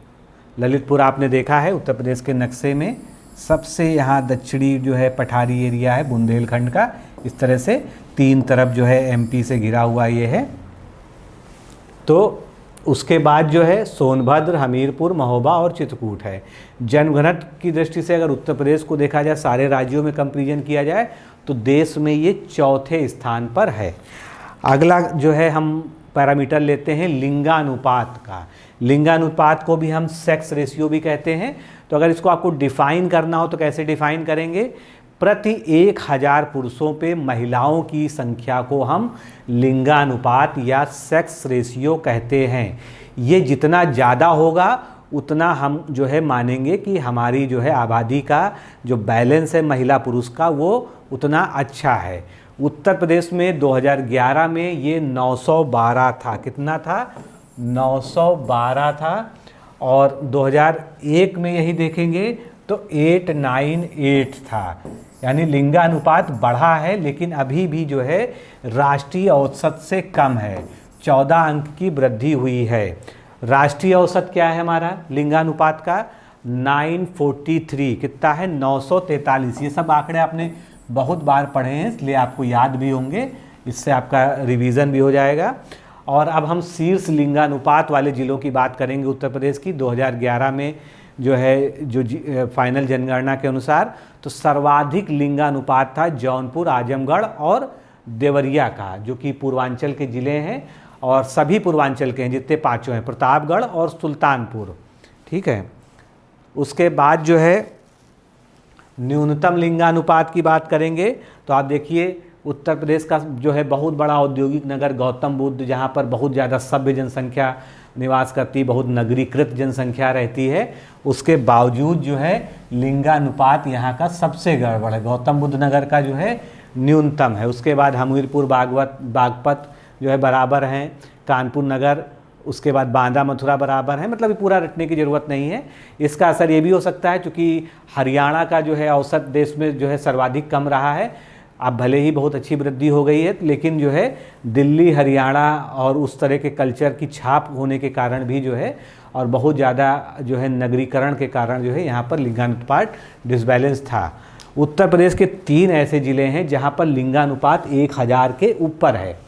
ललितपुर आपने देखा है उत्तर प्रदेश के नक्शे में, सबसे यहाँ दक्षिणी जो है पठारी एरिया है बुंदेलखंड का, इस तरह से 3 तरफ जो है एमपी से घिरा हुआ ये है। तो उसके बाद जो है सोनभद्र, हमीरपुर, महोबा और चित्रकूट है। जनघनत्व की दृष्टि से अगर उत्तर प्रदेश को देखा जाए, सारे राज्यों में कंपैरिजन किया जाए, तो देश में ये 4थे स्थान पर है। अगला जो है हम पैरामीटर लेते हैं लिंगानुपात का। लिंगानुपात को भी हम सेक्स रेशियो भी कहते हैं। तो अगर इसको आपको डिफ़ाइन करना हो तो कैसे डिफ़ाइन करेंगे? प्रति 1000 पुरुषों पे महिलाओं की संख्या को हम लिंगानुपात या सेक्स रेशियो कहते हैं। ये जितना ज़्यादा होगा उतना हम जो है मानेंगे कि हमारी जो है आबादी का जो बैलेंस है महिला पुरुष का वो उतना अच्छा है। उत्तर प्रदेश में 2011 में ये 912 था। कितना था? 912 था। और 2001 में यही देखेंगे तो 898 था। यानी लिंगानुपात बढ़ा है, लेकिन अभी भी जो है राष्ट्रीय औसत से कम है। 14 अंक की वृद्धि हुई है। राष्ट्रीय औसत क्या है हमारा लिंगानुपात का? 943। कितना है? 943। ये सब आंकड़े आपने बहुत बार पढ़े हैं, इसलिए आपको याद भी होंगे, इससे आपका रिवीजन भी हो जाएगा। और अब हम शीर्ष लिंगानुपात वाले ज़िलों की बात करेंगे उत्तर प्रदेश की। 2011 में जो है फाइनल जनगणना के अनुसार, तो सर्वाधिक लिंगानुपात था जौनपुर, आजमगढ़ और देवरिया का, जो कि पूर्वांचल के ज़िले हैं और सभी पूर्वांचल के हैं जितने पाँचों हैं, प्रतापगढ़ और सुल्तानपुर। ठीक है। उसके बाद जो है न्यूनतम लिंगानुपात की बात करेंगे तो आप देखिए उत्तर प्रदेश का जो है बहुत बड़ा औद्योगिक नगर गौतम बुद्ध, जहाँ पर बहुत ज़्यादा सभ्य जनसंख्या निवास करती, बहुत नगरीकृत जनसंख्या रहती है, उसके बावजूद जो है लिंगानुपात यहाँ का सबसे गड़बड़ है। गौतम बुद्ध नगर का जो है न्यूनतम है। उसके बाद हमीरपुर, बागपत जो है बराबर हैं, कानपुर नगर, उसके बाद बांदा, मथुरा बराबर है। मतलब पूरा रटने की ज़रूरत नहीं है। इसका असर ये भी हो सकता है क्योंकि हरियाणा का जो है औसत देश में जो है सर्वाधिक कम रहा है। अब भले ही बहुत अच्छी वृद्धि हो गई है, लेकिन जो है दिल्ली, हरियाणा और उस तरह के कल्चर की छाप होने के कारण भी जो है, और बहुत ज़्यादा जो है नगरीकरण के कारण जो है यहाँ पर लिंगानुपात डिसबैलेंस था। उत्तर प्रदेश के 3 ऐसे ज़िले हैं जहाँ पर लिंगानुपात 1000 के ऊपर है।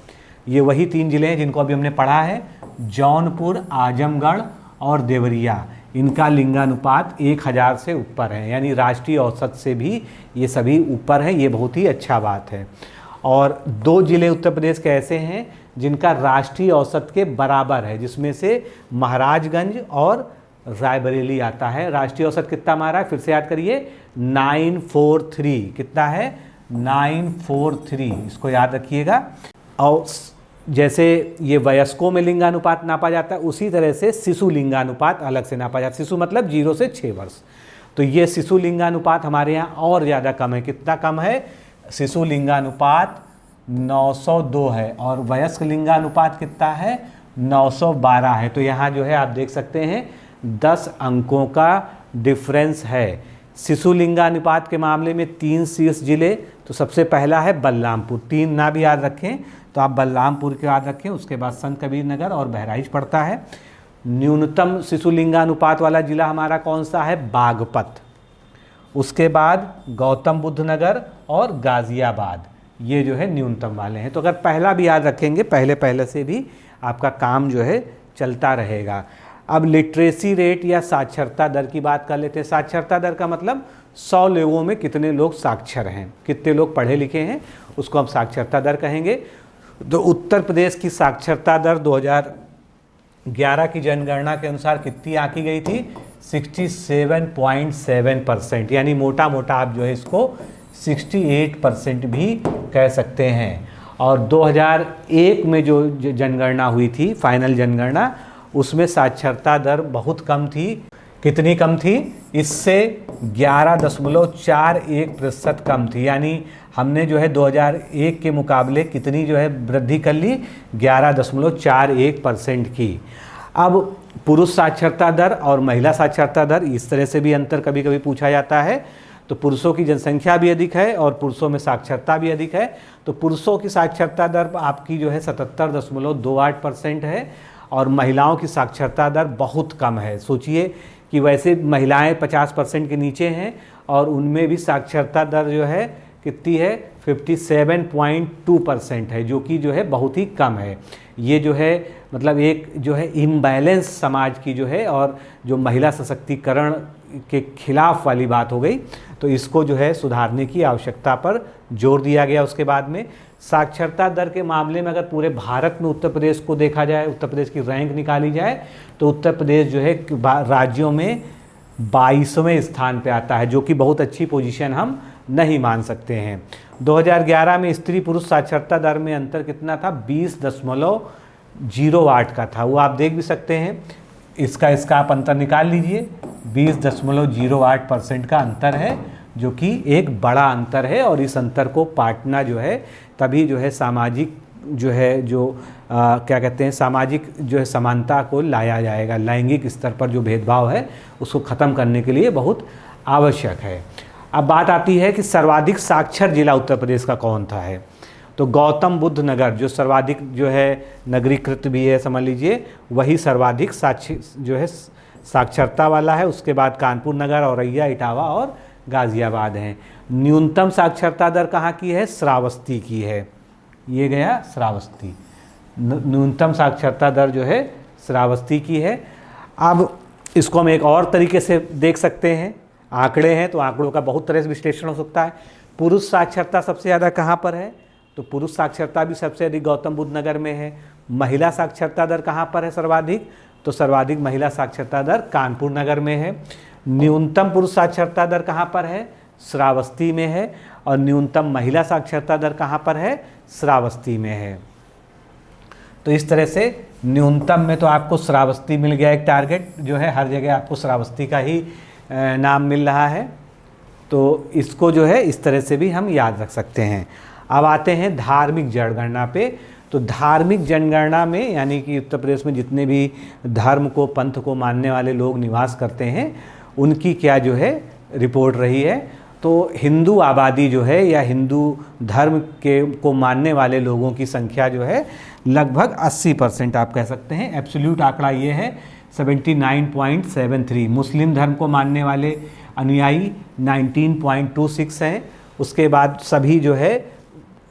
ये वही 3 ज़िले हैं जिनको अभी हमने पढ़ा है, जौनपुर, आजमगढ़ और देवरिया। इनका लिंगानुपात 1000 से ऊपर है, यानी राष्ट्रीय औसत से भी ये सभी ऊपर हैं। ये बहुत ही अच्छा बात है। और 2 ज़िले उत्तर प्रदेश के ऐसे हैं जिनका राष्ट्रीय औसत के बराबर है, जिसमें से महाराजगंज और रायबरेली आता है। राष्ट्रीय औसत कितना हमारा है, फिर से याद करिए, 943। कितना है, 943, इसको याद रखिएगा। और जैसे ये वयस्कों में लिंगानुपात नापा जाता है, उसी तरह से शिशु लिंगानुपात अलग से नापा जाता है। शिशु मतलब 0 से 6 वर्ष। तो ये शिशु लिंगानुपात हमारे यहाँ और ज़्यादा कम है। कितना कम है, शिशु लिंगानुपात 902 है और वयस्क लिंगानुपात कितना है, 912 है। तो यहाँ जो है आप देख सकते हैं 10 अंकों का डिफरेंस है। शिशु लिंगानुपात के मामले में 3 शीर्ष जिले, तो सबसे पहला है बलरामपुर। 3 ना भी याद रखें तो आप बलरामपुर के याद रखें। उसके बाद संत कबीर नगर और बहराइच पड़ता है। न्यूनतम शिशु लिंगानुपात वाला जिला हमारा कौन सा है, बागपत। उसके बाद गौतम बुद्ध नगर और गाज़ियाबाद, ये जो है न्यूनतम वाले हैं। तो अगर पहला भी याद रखेंगे, पहले से भी आपका काम जो है चलता रहेगा। अब लिटरेसी रेट या साक्षरता दर की बात कर लेते हैं। साक्षरता दर का मतलब 100 लोगों में कितने लोग साक्षर हैं, कितने लोग पढ़े लिखे हैं, उसको हम साक्षरता दर कहेंगे। तो उत्तर प्रदेश की साक्षरता दर 2011 की जनगणना के अनुसार कितनी आंकी गई थी, 67.7%, यानी मोटा मोटा आप जो है इसको 68% भी कह सकते हैं। और 2001 में जो जनगणना हुई थी, फाइनल जनगणना, उसमें साक्षरता दर बहुत कम थी। कितनी कम थी, इससे 11.41% कम थी। यानी हमने जो है 2001 के मुकाबले कितनी जो है वृद्धि कर ली, 11.41% की। अब पुरुष साक्षरता दर और महिला साक्षरता दर, इस तरह से भी अंतर कभी कभी पूछा जाता है। तो पुरुषों की जनसंख्या भी अधिक है और पुरुषों में साक्षरता भी अधिक है। तो पुरुषों की साक्षरता दर आपकी जो है 77.28% है और महिलाओं की साक्षरता दर बहुत कम है। सोचिए कि वैसे महिलाएं 50% के नीचे हैं और उनमें भी साक्षरता दर जो है कितनी है, 57.2% है, जो कि जो है बहुत ही कम है। ये जो है मतलब एक जो है इम्बैलेंस समाज की जो है और जो महिला सशक्तिकरण के खिलाफ वाली बात हो गई। तो इसको जो है सुधारने की आवश्यकता पर जोर दिया गया। उसके बाद में साक्षरता दर के मामले में अगर पूरे भारत में उत्तर प्रदेश को देखा जाए, उत्तर प्रदेश की रैंक निकाली जाए, तो उत्तर प्रदेश जो है राज्यों में 22वें स्थान पे आता है, जो कि बहुत अच्छी पोजीशन हम नहीं मान सकते हैं। 2011 में स्त्री पुरुष साक्षरता दर में अंतर कितना था, 20.08 का था। वो आप देख भी सकते हैं, इसका आप अंतर निकाल लीजिए। 20.08% का अंतर है, जो कि एक बड़ा अंतर है। और इस अंतर को पाटना जो है तभी जो है सामाजिक जो है क्या कहते हैं, सामाजिक जो है समानता को लाया जाएगा। लैंगिक स्तर पर जो भेदभाव है उसको ख़त्म करने के लिए बहुत आवश्यक है। अब बात आती है कि सर्वाधिक साक्षर जिला उत्तर प्रदेश का कौन सा है। तो गौतम बुद्ध नगर जो सर्वाधिक जो है नगरीकृत भी है, समझ लीजिए, वही सर्वाधिक जो है साक्षरता वाला है। उसके बाद कानपुर नगर, औरैया, इटावा और गाज़ियाबाद हैं। न्यूनतम साक्षरता दर कहाँ की है, श्रावस्ती की है। ये गया श्रावस्ती। न्यूनतम साक्षरता दर जो है श्रावस्ती की है। अब इसको हम एक और तरीके से देख सकते हैं, आंकड़े हैं तो आंकड़ों का बहुत तरह से विश्लेषण हो सकता है। पुरुष साक्षरता सबसे ज़्यादा कहाँ पर है, तो पुरुष साक्षरता भी सबसे अधिक गौतम बुद्ध नगर में है। महिला साक्षरता दर कहाँ पर है सर्वाधिक, तो सर्वाधिक महिला साक्षरता दर कानपुर नगर में है। न्यूनतम पुरुष साक्षरता दर कहाँ पर है, श्रावस्ती में है। और न्यूनतम महिला साक्षरता दर कहाँ पर है, श्रावस्ती में है। तो इस तरह से न्यूनतम में तो आपको श्रावस्ती मिल गया, एक टारगेट जो है हर जगह आपको श्रावस्ती का ही नाम मिल रहा है। तो इसको जो है इस तरह से भी हम याद रख सकते हैं। अब आते हैं धार्मिक जनगणना पे। तो धार्मिक जनगणना में यानी कि उत्तर प्रदेश में जितने भी धर्म को, पंथ को मानने वाले लोग निवास करते हैं उनकी क्या जो है रिपोर्ट रही है। तो हिंदू आबादी जो है या हिंदू धर्म को मानने वाले लोगों की संख्या जो है लगभग 80% आप कह सकते हैं। एब्सोल्यूट आंकड़ा ये है 79.73। मुस्लिम धर्म को मानने वाले अनुयायी 19.26 हैं। उसके बाद सभी जो है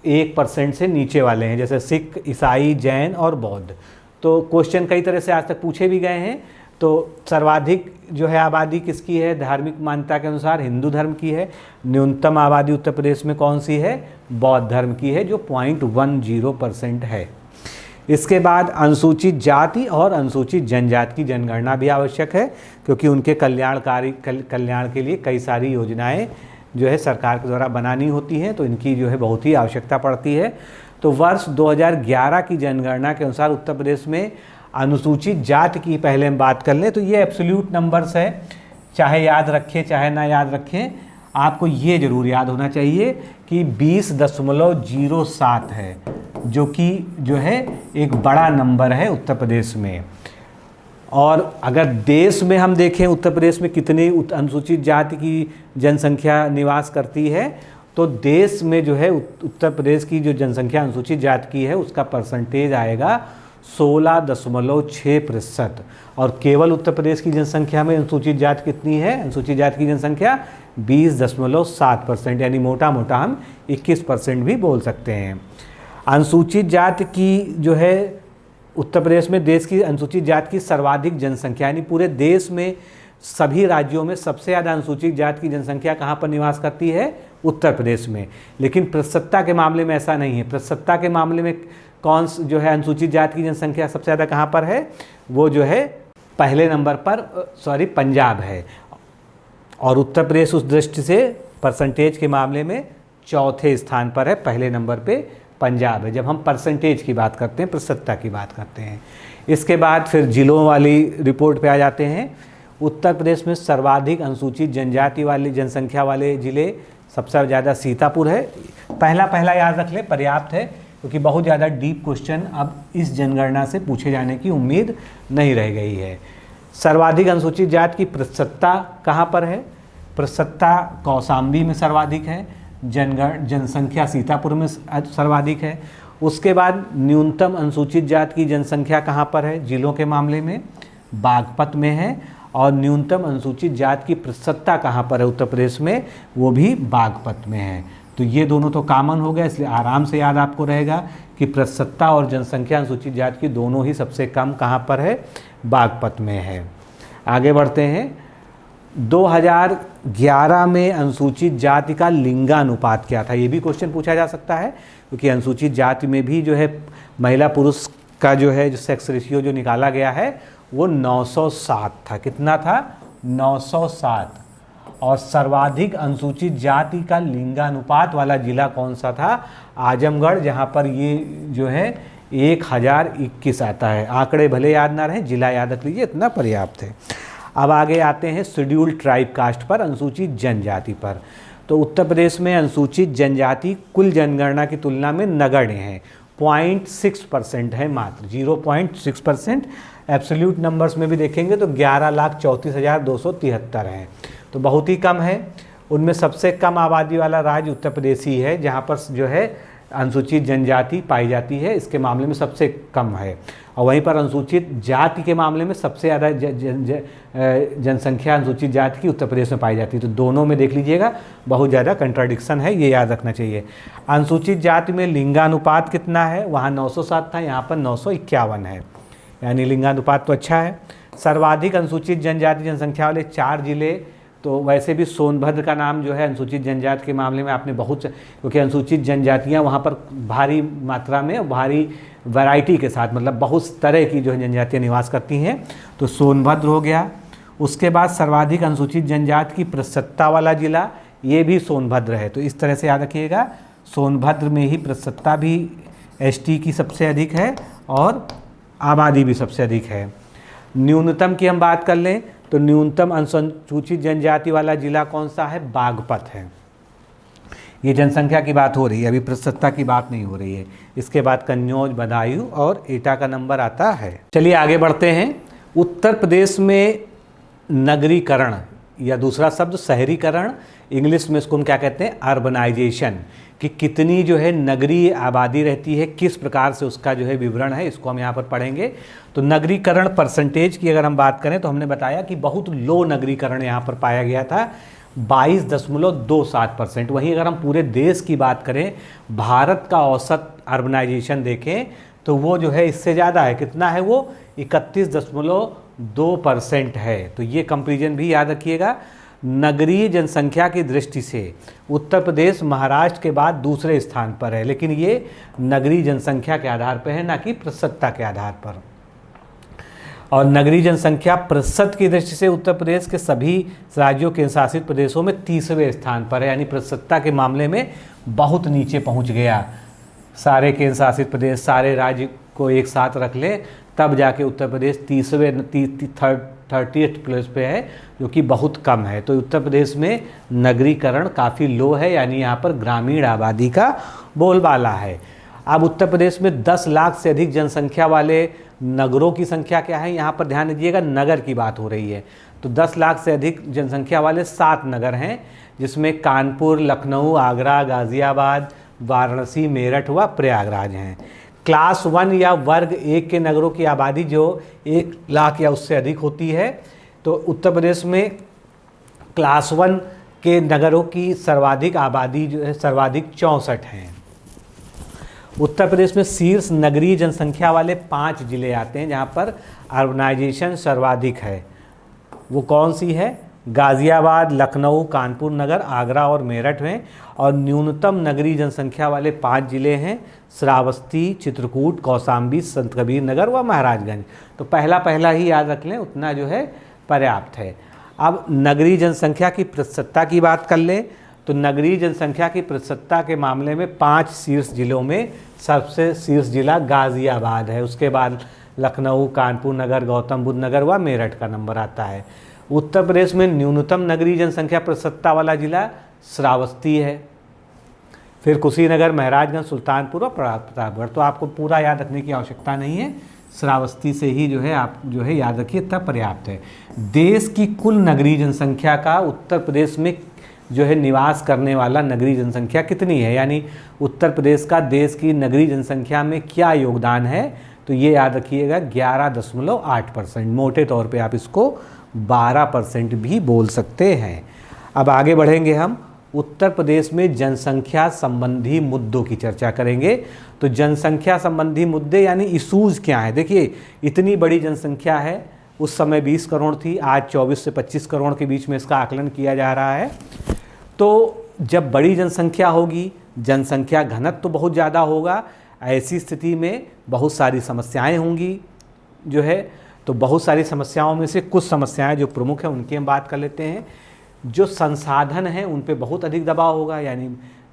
1% से नीचे वाले हैं, जैसे सिख, ईसाई, जैन और बौद्ध। तो क्वेश्चन कई तरह से आज तक पूछे भी गए हैं। तो सर्वाधिक जो है आबादी किसकी है धार्मिक मान्यता के अनुसार, हिंदू धर्म की है। न्यूनतम आबादी उत्तर प्रदेश में कौन सी है, बौद्ध धर्म की है, जो 0.10% है। इसके बाद अनुसूचित जाति और अनुसूचित जनजाति की जनगणना भी आवश्यक है, क्योंकि उनके कल्याण के लिए कई सारी योजनाएं जो है सरकार के द्वारा बनानी होती हैं, तो इनकी जो है बहुत ही आवश्यकता पड़ती है। तो वर्ष 2011 की जनगणना के अनुसार उत्तर प्रदेश में अनुसूचित जाति की पहले हम बात कर लें तो ये एब्सोल्यूट नंबर्स है, चाहे याद रखें चाहे ना याद रखें, आपको ये जरूर याद होना चाहिए कि 20.07 है, जो कि जो है एक बड़ा नंबर है उत्तर प्रदेश में। और अगर देश में हम देखें उत्तर प्रदेश में कितनी अनुसूचित जाति की जनसंख्या निवास करती है, तो देश में जो है उत्तर प्रदेश की जो जनसंख्या अनुसूचित जाति की है उसका परसेंटेज आएगा 16.6%। और केवल उत्तर प्रदेश की जनसंख्या में अनुसूचित जाति कितनी है, अनुसूचित जाति की जनसंख्या 20.7%, यानी मोटा मोटा हम 21% भी बोल सकते हैं। अनुसूचित जाति की जो है उत्तर प्रदेश में देश की अनुसूचित जाति की सर्वाधिक जनसंख्या, यानी पूरे देश में सभी राज्यों में सबसे ज़्यादा अनुसूचित जाति की जनसंख्या कहाँ पर निवास करती है, उत्तर प्रदेश में। लेकिन प्रतिशतता के मामले में ऐसा नहीं है। प्रतिशतता के मामले में कौन जो है अनुसूचित जाति की जनसंख्या सबसे ज़्यादा कहाँ पर है, वो जो है पहले नंबर पर पंजाब है। और उत्तर प्रदेश उस दृष्टि से परसेंटेज के मामले में चौथे स्थान पर है, पहले नंबर पे पंजाब है, जब हम परसेंटेज की बात करते हैं, प्रतिशतता की बात करते हैं। इसके बाद फिर जिलों वाली रिपोर्ट पे आ जाते हैं। उत्तर प्रदेश में सर्वाधिक अनुसूचित जनजाति वाली जनसंख्या वाले ज़िले सबसे ज़्यादा सीतापुर है। पहला याद रख लें, पर्याप्त है, क्योंकि बहुत ज़्यादा डीप क्वेश्चन अब इस जनगणना से पूछे जाने की उम्मीद नहीं रह गई है। सर्वाधिक अनुसूचित जाति की प्रतिशतता कहाँ पर है, प्रतिशतता कौशाम्बी में सर्वाधिक है, जनसंख्या सीतापुर में सर्वाधिक है। उसके बाद न्यूनतम अनुसूचित जाति की जनसंख्या कहाँ पर है, जिलों के मामले में बागपत में है। और न्यूनतम अनुसूचित जाति की प्रतिशतता कहाँ पर है उत्तर प्रदेश में, वो भी बागपत में है। तो ये दोनों तो कॉमन हो गया, इसलिए आराम से याद आपको रहेगा कि प्रतिशतता और जनसंख्या अनुसूचित जाति की दोनों ही सबसे कम कहाँ पर है, बागपत में है। आगे बढ़ते हैं। 2011 में अनुसूचित जाति का लिंगानुपात क्या था, ये भी क्वेश्चन पूछा जा सकता है, क्योंकि अनुसूचित जाति में भी जो है महिला पुरुष का जो है जो सेक्स रेशियो जो निकाला गया है वो 907 था। कितना था, 907। और सर्वाधिक अनुसूचित जाति का लिंगानुपात वाला जिला कौन सा था, आजमगढ़, जहाँ पर ये जो है 1021 आता है। आंकड़े भले याद ना रहें, जिला याद रख लीजिए, इतना पर्याप्त है। अब आगे आते हैं शेड्यूल्ड ट्राइब कास्ट पर, अनुसूचित जनजाति पर। तो उत्तर प्रदेश में अनुसूचित जनजाति कुल जनगणना की तुलना में नगण्य है, 0.6% है, मात्र 0.6%। एब्सोल्यूट नंबर्स में भी देखेंगे तो 11,34,273 हैं, तो बहुत ही कम है। उनमें सबसे कम आबादी वाला राज्य उत्तर प्रदेश ही है, जहाँ पर जो है अनुसूचित जनजाति पाई जाती है, इसके मामले में सबसे कम है। और वहीं पर अनुसूचित जाति के मामले में सबसे ज़्यादा जनसंख्या अनुसूचित जाति की उत्तर प्रदेश में पाई जाती है। तो दोनों में देख लीजिएगा बहुत ज़्यादा कंट्राडिक्शन है, ये याद रखना चाहिए। अनुसूचित जाति में लिंगानुपात कितना है, वहाँ 907 था, यहाँ पर 951 है, यानी लिंगानुपात तो अच्छा है। सर्वाधिक अनुसूचित जनजाति जनसंख्या वाले 4 जिले, तो वैसे भी सोनभद्र का नाम जो है अनुसूचित जनजाति के मामले में आपने बहुत, क्योंकि अनुसूचित जनजातियाँ वहाँ पर भारी मात्रा में, भारी वैरायटी के साथ, मतलब बहुत तरह की जो है जनजातियाँ निवास करती हैं, तो सोनभद्र हो गया। उसके बाद सर्वाधिक अनुसूचित जनजाति की प्रसन्नता वाला जिला, ये भी सोनभद्र है। तो इस तरह से याद रखिएगा, सोनभद्र में ही प्रसन्नता भी एसटी की सबसे अधिक है और आबादी भी सबसे अधिक है। न्यूनतम की हम बात कर लें तो न्यूनतम अनुसूचित जनजाति वाला जिला कौन सा है? बागपत है। ये जनसंख्या की बात हो रही है, अभी प्रसन्नता की बात नहीं हो रही है। इसके बाद कन्नौज, बदायूं और एटा का नंबर आता है। चलिए आगे बढ़ते हैं। उत्तर प्रदेश में नगरीकरण या दूसरा शब्द शहरीकरण, इंग्लिश में इसको हम क्या कहते हैं? अर्बनाइजेशन, कि कितनी जो है नगरीय आबादी रहती है, किस प्रकार से उसका जो है विवरण है, इसको हम यहाँ पर पढ़ेंगे। तो नगरीकरण परसेंटेज की अगर हम बात करें तो हमने बताया कि बहुत लो नगरीकरण यहाँ पर पाया गया था, 22.27%। वहीं अगर हम पूरे देश की बात करें, भारत का औसत अर्बनाइजेशन देखें तो वो जो है इससे ज़्यादा है। कितना है वो? 31.2% है। तो ये कंपेरिजन भी याद रखिएगा। नगरीय जनसंख्या की दृष्टि से उत्तर प्रदेश महाराष्ट्र के बाद दूसरे स्थान पर है, लेकिन ये नगरीय जनसंख्या के आधार पर है, ना कि प्रतिशतता के आधार पर। और नगरीय जनसंख्या प्रतिशत की दृष्टि से उत्तर प्रदेश के सभी राज्यों के शासित प्रदेशों में 30वें स्थान पर है, यानी प्रतिशतता के मामले में बहुत नीचे पहुंच गया। सारे केंद्र शासित प्रदेश, सारे राज्य को एक साथ रख ले तब जाके उत्तर प्रदेश 38 प्लेस पे है, जो कि बहुत कम है। तो उत्तर प्रदेश में नगरीकरण काफ़ी लो है, यानी यहाँ पर ग्रामीण आबादी का बोलबाला है। अब उत्तर प्रदेश में 10 लाख से अधिक जनसंख्या वाले नगरों की संख्या क्या है? यहाँ पर ध्यान दीजिएगा, नगर की बात हो रही है। तो 10 लाख से अधिक जनसंख्या वाले 7 नगर हैं, जिसमें कानपुर, लखनऊ, आगरा, गाज़ियाबाद, वाराणसी, मेरठ व प्रयागराज हैं। क्लास 1 या वर्ग 1 के नगरों की आबादी जो 1 लाख या उससे अधिक होती है, तो उत्तर प्रदेश में क्लास 1 के नगरों की सर्वाधिक आबादी जो है सर्वाधिक 64 हैं। उत्तर प्रदेश में शीर्ष नगरीय जनसंख्या वाले 5 जिले आते हैं जहाँ पर अर्बनाइजेशन सर्वाधिक है। वो कौन सी है? गाज़ियाबाद, लखनऊ, कानपुर नगर, आगरा और मेरठ में। और न्यूनतम नगरीय जनसंख्या वाले 5 जिले हैं श्रावस्ती, चित्रकूट, कौशाम्बी, संत कबीर नगर व महाराजगंज। तो पहला ही याद रख लें, उतना जो है पर्याप्त है। अब नगरीय जनसंख्या की प्रतिशतता की बात कर लें तो नगरीय जनसंख्या की प्रतिशतता के मामले में 5 शीर्ष जिलों में सबसे शीर्ष जिला गाज़ियाबाद है। उसके बाद लखनऊ, कानपुर नगर, गौतम बुद्ध नगर व मेरठ का नंबर आता है। उत्तर प्रदेश में न्यूनतम नगरीय जनसंख्या प्रतिशतता वाला जिला श्रावस्ती है, फिर कुशीनगर, महराजगंज, सुल्तानपुर और प्रतापगढ़। तो आपको पूरा याद रखने की आवश्यकता नहीं है, श्रावस्ती से ही जो है आप जो है याद रखिए, तब पर्याप्त है। देश की कुल नगरीय जनसंख्या का उत्तर प्रदेश में जो है निवास करने वाला नगरीय जनसंख्या कितनी है, यानी उत्तर प्रदेश का देश की नगरीय जनसंख्या में क्या योगदान है, तो ये याद रखिएगा 11.8%। मोटे तौर पे आप इसको 12% भी बोल सकते हैं। अब आगे बढ़ेंगे, हम उत्तर प्रदेश में जनसंख्या संबंधी मुद्दों की चर्चा करेंगे। तो जनसंख्या संबंधी मुद्दे यानी इशूज़ क्या है? देखिए, इतनी बड़ी जनसंख्या है, उस समय 20 करोड़ थी, आज 24 से 25 करोड़ के बीच में इसका आकलन किया जा रहा है। तो जब बड़ी जनसंख्या होगी, जनसंख्या घनत्व तो बहुत ज़्यादा होगा, ऐसी स्थिति में बहुत सारी समस्याएं होंगी जो है। तो बहुत सारी समस्याओं में से कुछ समस्याएं जो प्रमुख हैं उनकी हम बात कर लेते हैं। जो संसाधन हैं उन पे बहुत अधिक दबाव होगा, यानी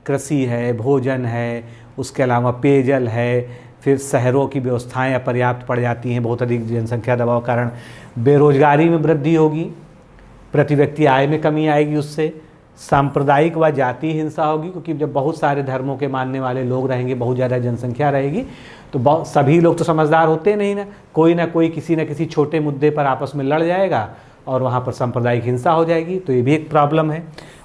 कृषि है, भोजन है, उसके अलावा पेयजल है, फिर शहरों की व्यवस्थाएं अपर्याप्त पड़ जाती हैं बहुत अधिक जनसंख्या दबाव के कारण। बेरोजगारी में वृद्धि होगी, प्रति व्यक्ति आय में कमी आएगी, उससे सांप्रदायिक व जातीय हिंसा होगी, क्योंकि जब बहुत सारे धर्मों के मानने वाले लोग रहेंगे, बहुत ज़्यादा जनसंख्या रहेगी, तो सभी लोग तो समझदार होते नहीं ना, कोई ना कोई किसी न किसी छोटे मुद्दे पर आपस में लड़ जाएगा और वहाँ पर सांप्रदायिक हिंसा हो जाएगी। तो ये भी एक प्रॉब्लम है।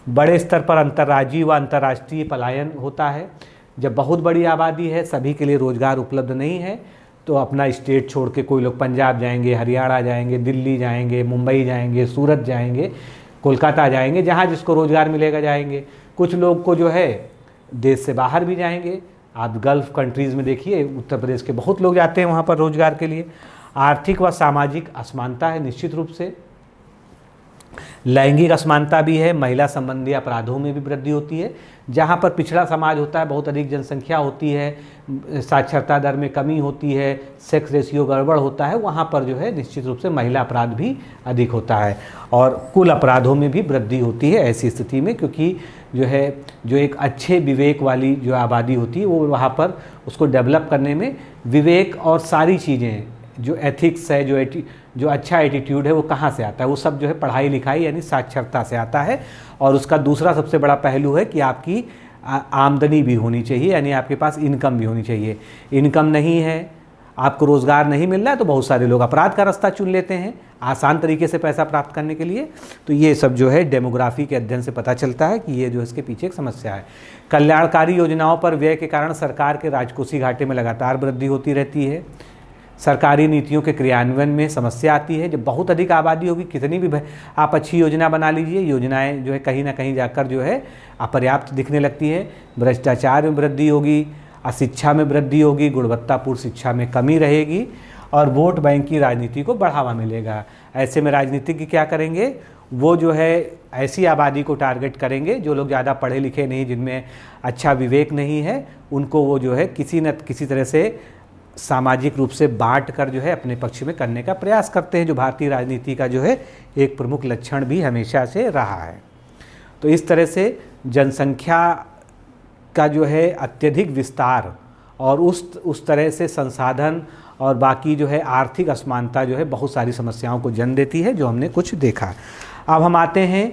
बड़े स्तर पर अंतर्राज्यीय व अंतर्राष्ट्रीय पलायन होता है। जब बहुत बड़ी आबादी है, सभी के लिए रोज़गार उपलब्ध नहीं है, तो अपना स्टेट छोड़ के कोई लोग पंजाब जाएंगे, हरियाणा जाएंगे, दिल्ली जाएंगे, मुंबई जाएंगे, सूरत जाएंगे, कोलकाता जाएंगे, जहाँ जिसको रोज़गार मिलेगा जाएंगे। कुछ लोग को जो है देश से बाहर भी जाएंगे। आप गल्फ़ कंट्रीज़ में देखिए, उत्तर प्रदेश के बहुत लोग जाते हैं वहाँ पर रोज़गार के लिए। आर्थिक व सामाजिक असमानता है निश्चित रूप से, लैंगिक असमानता भी है, महिला संबंधी अपराधों में भी वृद्धि होती है। जहाँ पर पिछड़ा समाज होता है, बहुत अधिक जनसंख्या होती है, साक्षरता दर में कमी होती है, सेक्स रेशियो गड़बड़ होता है, वहाँ पर जो है निश्चित रूप से महिला अपराध भी अधिक होता है और कुल अपराधों में भी वृद्धि होती है ऐसी स्थिति में, क्योंकि जो एक अच्छे विवेक वाली जो आबादी होती है वो वहाँ पर उसको डेवलप करने में विवेक और सारी चीज़ें जो एथिक्स है, जो अच्छा एटीट्यूड है वो कहाँ से आता है, वो सब जो है पढ़ाई लिखाई यानी साक्षरता से आता है। और उसका दूसरा सबसे बड़ा पहलू है कि आपकी आमदनी भी होनी चाहिए, यानी आपके पास इनकम भी होनी चाहिए। इनकम नहीं है, आपको रोज़गार नहीं मिल रहा है, तो बहुत सारे लोग अपराध का रास्ता चुन लेते हैं आसान तरीके से पैसा प्राप्त करने के लिए। तो ये सब जो है डेमोग्राफी के अध्ययन से पता चलता है कि ये जो इसके पीछे एक समस्या है। कल्याणकारी योजनाओं पर व्यय के कारण सरकार के राजकोषीय घाटे में लगातार वृद्धि होती रहती है। सरकारी नीतियों के क्रियान्वयन में समस्या आती है। जब बहुत अधिक आबादी होगी, कितनी भी आप अच्छी योजना बना लीजिए, योजनाएं जो है कहीं ना कहीं जाकर जो है अपर्याप्त दिखने लगती है। भ्रष्टाचार में वृद्धि होगी, अशिक्षा में वृद्धि होगी, गुणवत्तापूर्ण शिक्षा में कमी रहेगी और वोट बैंक की राजनीति को बढ़ावा मिलेगा। ऐसे में राजनीतिज्ञ क्या करेंगे, वो जो है ऐसी आबादी को टारगेट करेंगे जो लोग ज़्यादा पढ़े लिखे नहीं, जिनमें अच्छा विवेक नहीं है, उनको वो जो है किसी न किसी तरह से सामाजिक रूप से बांट कर जो है अपने पक्ष में करने का प्रयास करते हैं, जो भारतीय राजनीति का जो है एक प्रमुख लक्षण भी हमेशा से रहा है। तो इस तरह से जनसंख्या का जो है अत्यधिक विस्तार और उस तरह से संसाधन और बाकी जो है आर्थिक असमानता जो है बहुत सारी समस्याओं को जन्म देती है, जो हमने कुछ देखा। अब हम आते हैं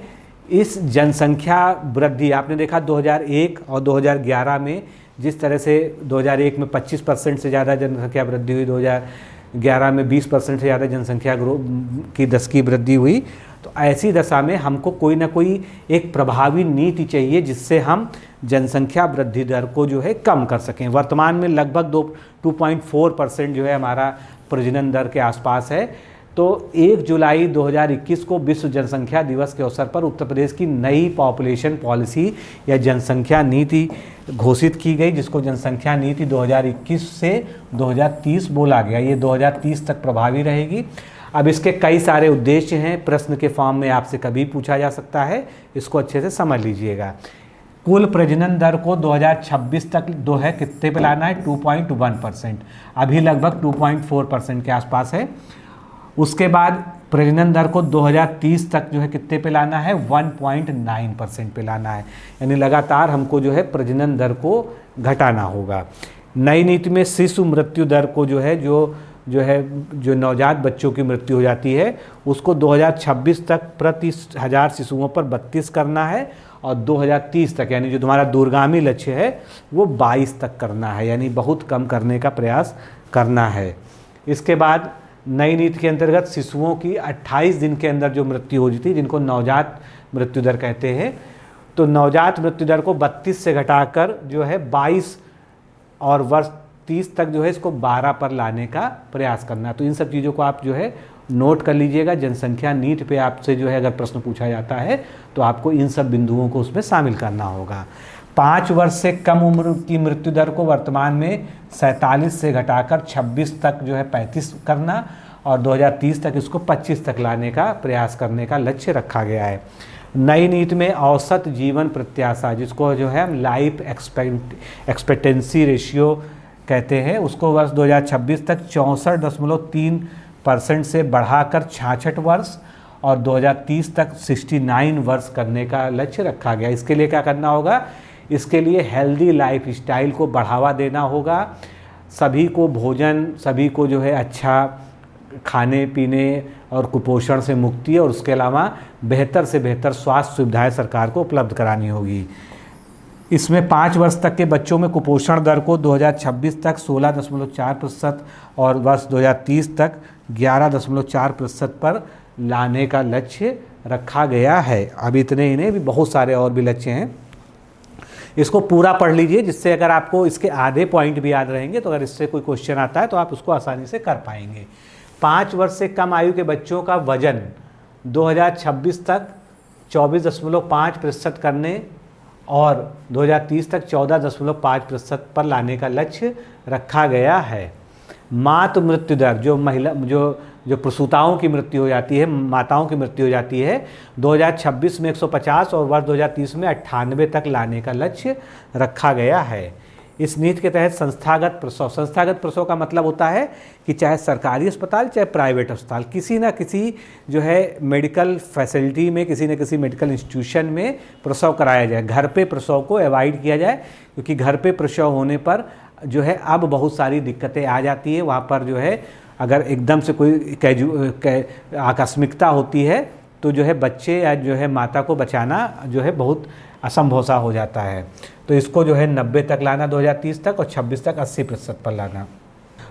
इस जनसंख्या वृद्धि। आपने देखा 2001 और 2011 में जिस तरह से 2001 में 25% से ज़्यादा जनसंख्या वृद्धि हुई, 2011 में 20% से ज़्यादा जनसंख्या की 10 की वृद्धि हुई। तो ऐसी दशा में हमको कोई ना कोई एक प्रभावी नीति चाहिए जिससे हम जनसंख्या वृद्धि दर को जो है कम कर सकें। वर्तमान में लगभग 2.4% जो है हमारा प्रजनन दर के आसपास है। तो 1 जुलाई 2021 को विश्व जनसंख्या दिवस के अवसर पर उत्तर प्रदेश की नई पॉपुलेशन पॉलिसी या जनसंख्या नीति घोषित की गई, जिसको जनसंख्या नीति 2021 से 2030 बोला गया। ये 2030 तक प्रभावी रहेगी। अब इसके कई सारे उद्देश्य हैं, प्रश्न के फॉर्म में आपसे कभी पूछा जा सकता है, इसको अच्छे से समझ लीजिएगा। कुल प्रजनन दर को 2026 तक जो है कितने पे लाना है, 2.1%। अभी लगभग 2.4% के आसपास है। उसके बाद प्रजनन दर को 2030 तक जो है कितने पे लाना है, 1.9% पे लाना है। यानी लगातार हमको जो है प्रजनन दर को घटाना होगा। नई नीति में शिशु मृत्यु दर को जो नवजात बच्चों की मृत्यु हो जाती है उसको 2026 तक प्रति 1000 शिशुओं पर 32 करना है और 2030 तक यानी जो तुम्हारा दूरगामी लक्ष्य है वो 22 तक करना है, यानी बहुत कम करने का प्रयास करना है। इसके बाद नई नीति के अंतर्गत शिशुओं की 28 दिन के अंदर जो मृत्यु हो जाती है, जिनको नवजात मृत्यु दर कहते हैं, तो नवजात मृत्यु दर को 32 से घटाकर जो है 22 और वर्ष 30 तक जो है इसको 12 पर लाने का प्रयास करना। तो इन सब चीज़ों को आप जो है नोट कर लीजिएगा। जनसंख्या नीति पे आपसे जो है अगर प्रश्न पूछा जाता है तो आपको इन सब बिंदुओं को उसमें शामिल करना होगा। 5 वर्ष से कम उम्र की मृत्यु दर को वर्तमान में 47 से घटाकर 26 तक जो है 35 करना और 2030 तक इसको 25 तक लाने का प्रयास करने का लक्ष्य रखा गया है। नई नीति में औसत जीवन प्रत्याशा, जिसको जो है हम लाइफ एक्सपेक्टेंसी रेशियो कहते हैं, उसको वर्ष 2026 तक 64.3% से बढ़ाकर 66 वर्ष और 2030 तक 69 वर्ष करने का लक्ष्य रखा गया। इसके लिए क्या करना होगा, इसके लिए हेल्दी लाइफ स्टाइल को बढ़ावा देना होगा। सभी को भोजन, सभी को जो है अच्छा खाने पीने और कुपोषण से मुक्ति और उसके अलावा बेहतर से बेहतर स्वास्थ्य सुविधाएं सरकार को उपलब्ध करानी होगी। इसमें 5 वर्ष तक के बच्चों में कुपोषण दर को 2026 तक 16.4% और वर्ष 2030 तक 11.4% पर लाने का लक्ष्य रखा गया है। अब इतने ही नहीं, भी बहुत सारे और भी लक्ष्य हैं। इसको पूरा पढ़ लीजिए, जिससे अगर आपको इसके आधे पॉइंट भी याद रहेंगे तो अगर इससे कोई क्वेश्चन आता है तो आप उसको आसानी से कर पाएंगे। 5 वर्ष से कम आयु के बच्चों का वजन 2026 तक 24.5% करने और 2030 तक 14.5% पर लाने का लक्ष्य रखा गया है। मातृ मृत्यु दर, जो प्रसूताओं की मृत्यु हो जाती है, माताओं की मृत्यु हो जाती है, 2026 में 150 और वर्ष 2030 में 98 तक लाने का लक्ष्य रखा गया है। इस नीति के तहत संस्थागत प्रसव का मतलब होता है कि चाहे सरकारी अस्पताल चाहे प्राइवेट अस्पताल, किसी ना किसी जो है मेडिकल फैसिलिटी में, किसी न किसी मेडिकल इंस्टीट्यूशन में प्रसव कराया जाए। घर पे प्रसव को अवॉइड किया जाए, क्योंकि घर पे प्रसव होने पर जो है अब बहुत सारी दिक्कतें आ जाती है। वहाँ पर जो है अगर एकदम से कोई आकस्मिकता होती है तो जो है बच्चे या जो है माता को बचाना जो है बहुत असंभव सा हो जाता है। तो इसको जो है 90 तक लाना 2030 तक, और 26 तक 80% पर लाना।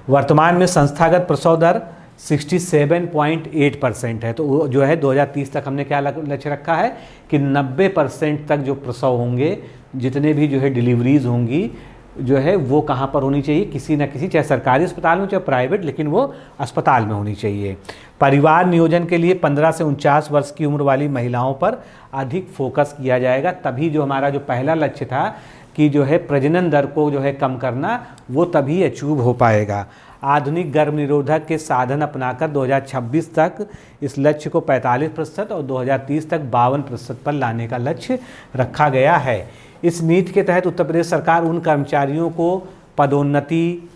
वर्तमान में संस्थागत प्रसव दर 67.8% है। तो वो जो है 2030 तक हमने क्या लक्ष्य रखा है कि 90% तक जो प्रसव होंगे, जितने भी जो है डिलीवरीज होंगी जो है वो कहाँ पर होनी चाहिए, किसी न किसी, चाहे सरकारी अस्पताल में चाहे प्राइवेट, लेकिन वो अस्पताल में होनी चाहिए। परिवार नियोजन के लिए 15 से 49 वर्ष की उम्र वाली महिलाओं पर अधिक फोकस किया जाएगा। तभी जो हमारा जो पहला लक्ष्य था कि जो है प्रजनन दर को जो है कम करना, वो तभी अचीव हो पाएगा। आधुनिक गर्भ निरोधक के साधन अपनाकर 2026 तक इस लक्ष्य को 45% और 2030 तक 52% पर लाने का लक्ष्य रखा गया है। इस नीति के तहत उत्तर प्रदेश सरकार उन कर्मचारियों को पदोन्नति,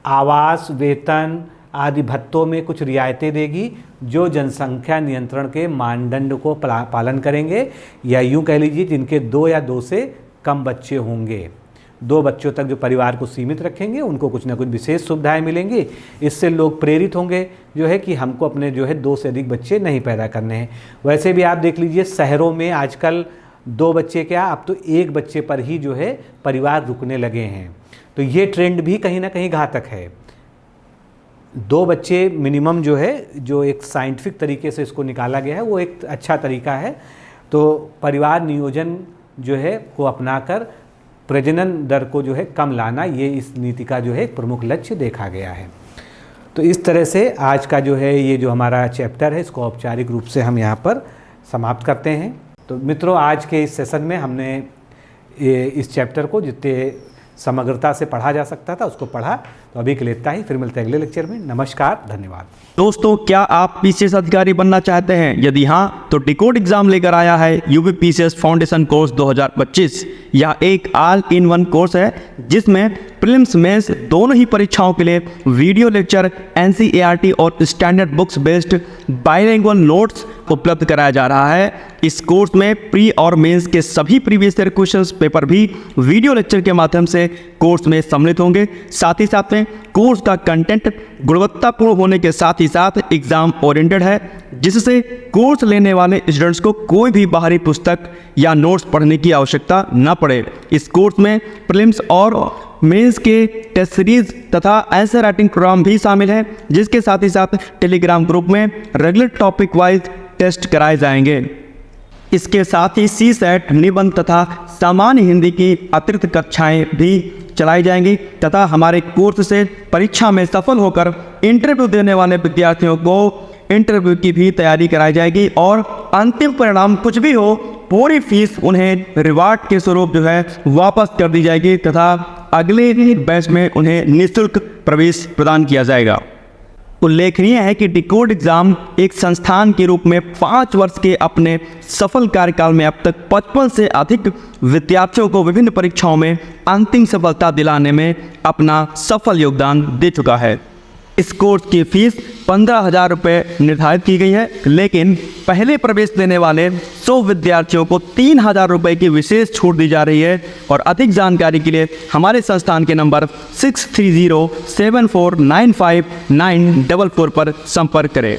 आवास, वेतन आदि भत्तों में कुछ रियायतें देगी जो जनसंख्या नियंत्रण के मानदंड को पालन करेंगे, या यूँ कह लीजिए जिनके 2 या 2 से कम बच्चे होंगे। 2 बच्चों तक जो परिवार को सीमित रखेंगे उनको कुछ ना कुछ विशेष सुविधाएं मिलेंगी। इससे लोग प्रेरित होंगे जो है कि हमको अपने जो है 2 से अधिक बच्चे नहीं पैदा करने हैं। वैसे भी आप देख लीजिए शहरों में आजकल 2 बच्चे क्या, अब तो 1 बच्चे पर ही जो है परिवार रुकने लगे हैं। तो ये ट्रेंड भी कहीं ना कहीं घातक है। 2 बच्चे मिनिमम जो है, जो एक साइंटिफिक तरीके से इसको निकाला गया है, वो एक अच्छा तरीका है। तो परिवार नियोजन जो है को अपनाकर प्रजनन दर को जो है कम लाना, ये इस नीति का जो है एक प्रमुख लक्ष्य देखा गया है। तो इस तरह से आज का जो है ये जो हमारा चैप्टर है, इसको औपचारिक रूप से हम यहाँ पर समाप्त करते हैं। तो मित्रों, आज के इस सेशन में हमने इस चैप्टर को जितने समग्रता से पढ़ा जा सकता था उसको पढ़ा। तो अभी के लिए इतना ही, फिर मिलते हैं अगले लेक्चर में। नमस्कार, धन्यवाद। दोस्तों, क्या आप पीसीएस अधिकारी बनना चाहते हैं? यदि हाँ, तो डिकोड एग्जाम लेकर आया है यूपी पीसीएस फाउंडेशन कोर्स 2025। यह एक ऑल इन वन कोर्स है जिसमें प्रीलिम्स मेंस दोनों ही परीक्षाओं के लिए वीडियो लेक्चर, एनसीईआरटी और standard books based bilingual notes उपलब्ध कराया जा रहा है। इस कोर्स में प्री और मेंस के सभी प्रीवियस ईयर क्वेश्चंस पेपर भी वीडियो लेक्चर के माध्यम से कोर्स में सम्मिलित होंगे। साथ ही साथ में कोर्स का कंटेंट गुणवत्तापूर्ण होने के साथ ही साथ एग्जाम ओरिएंटेड है, जिससे कोर्स लेने वाले स्टूडेंट्स को कोई भी बाहरी पुस्तक या नोट्स पढ़ने की आवश्यकता न पड़े। इस कोर्स में प्रीलिम्स और मेंस के टेस्ट सीरीज तथा आंसर राइटिंग प्रोग्राम भी शामिल है, जिसके साथ ही साथ टेलीग्राम ग्रुप में रेगुलर टॉपिक वाइज टेस्ट कराए जाएंगे। इसके साथ ही सीसेट, निबंध तथा सामान्य हिंदी की अतिरिक्त कक्षाएं भी चलाई जाएंगी तथा हमारे कोर्स से परीक्षा में सफल होकर इंटरव्यू देने वाले विद्यार्थियों को इंटरव्यू की भी तैयारी कराई जाएगी और अंतिम परिणाम कुछ भी हो, पूरी फीस उन्हें रिवार्ड के स्वरूप जो है वापस कर दी जाएगी तथा अगले बैच में उन्हें निःशुल्क प्रवेश प्रदान किया जाएगा। उल्लेखनीय है कि डिकोड एग्जाम एक संस्थान के रूप में 5 वर्ष के अपने सफल कार्यकाल में अब तक 55 से अधिक विद्यार्थियों को विभिन्न परीक्षाओं में अंतिम सफलता दिलाने में अपना सफल योगदान दे चुका है। इस कोर्स की फीस 15,000 रुपये निर्धारित की गई है, लेकिन पहले प्रवेश देने वाले 100 विद्यार्थियों को 3,000 रुपये की विशेष छूट दी जा रही है। और अधिक जानकारी के लिए हमारे संस्थान के नंबर 6307495944 पर संपर्क करें।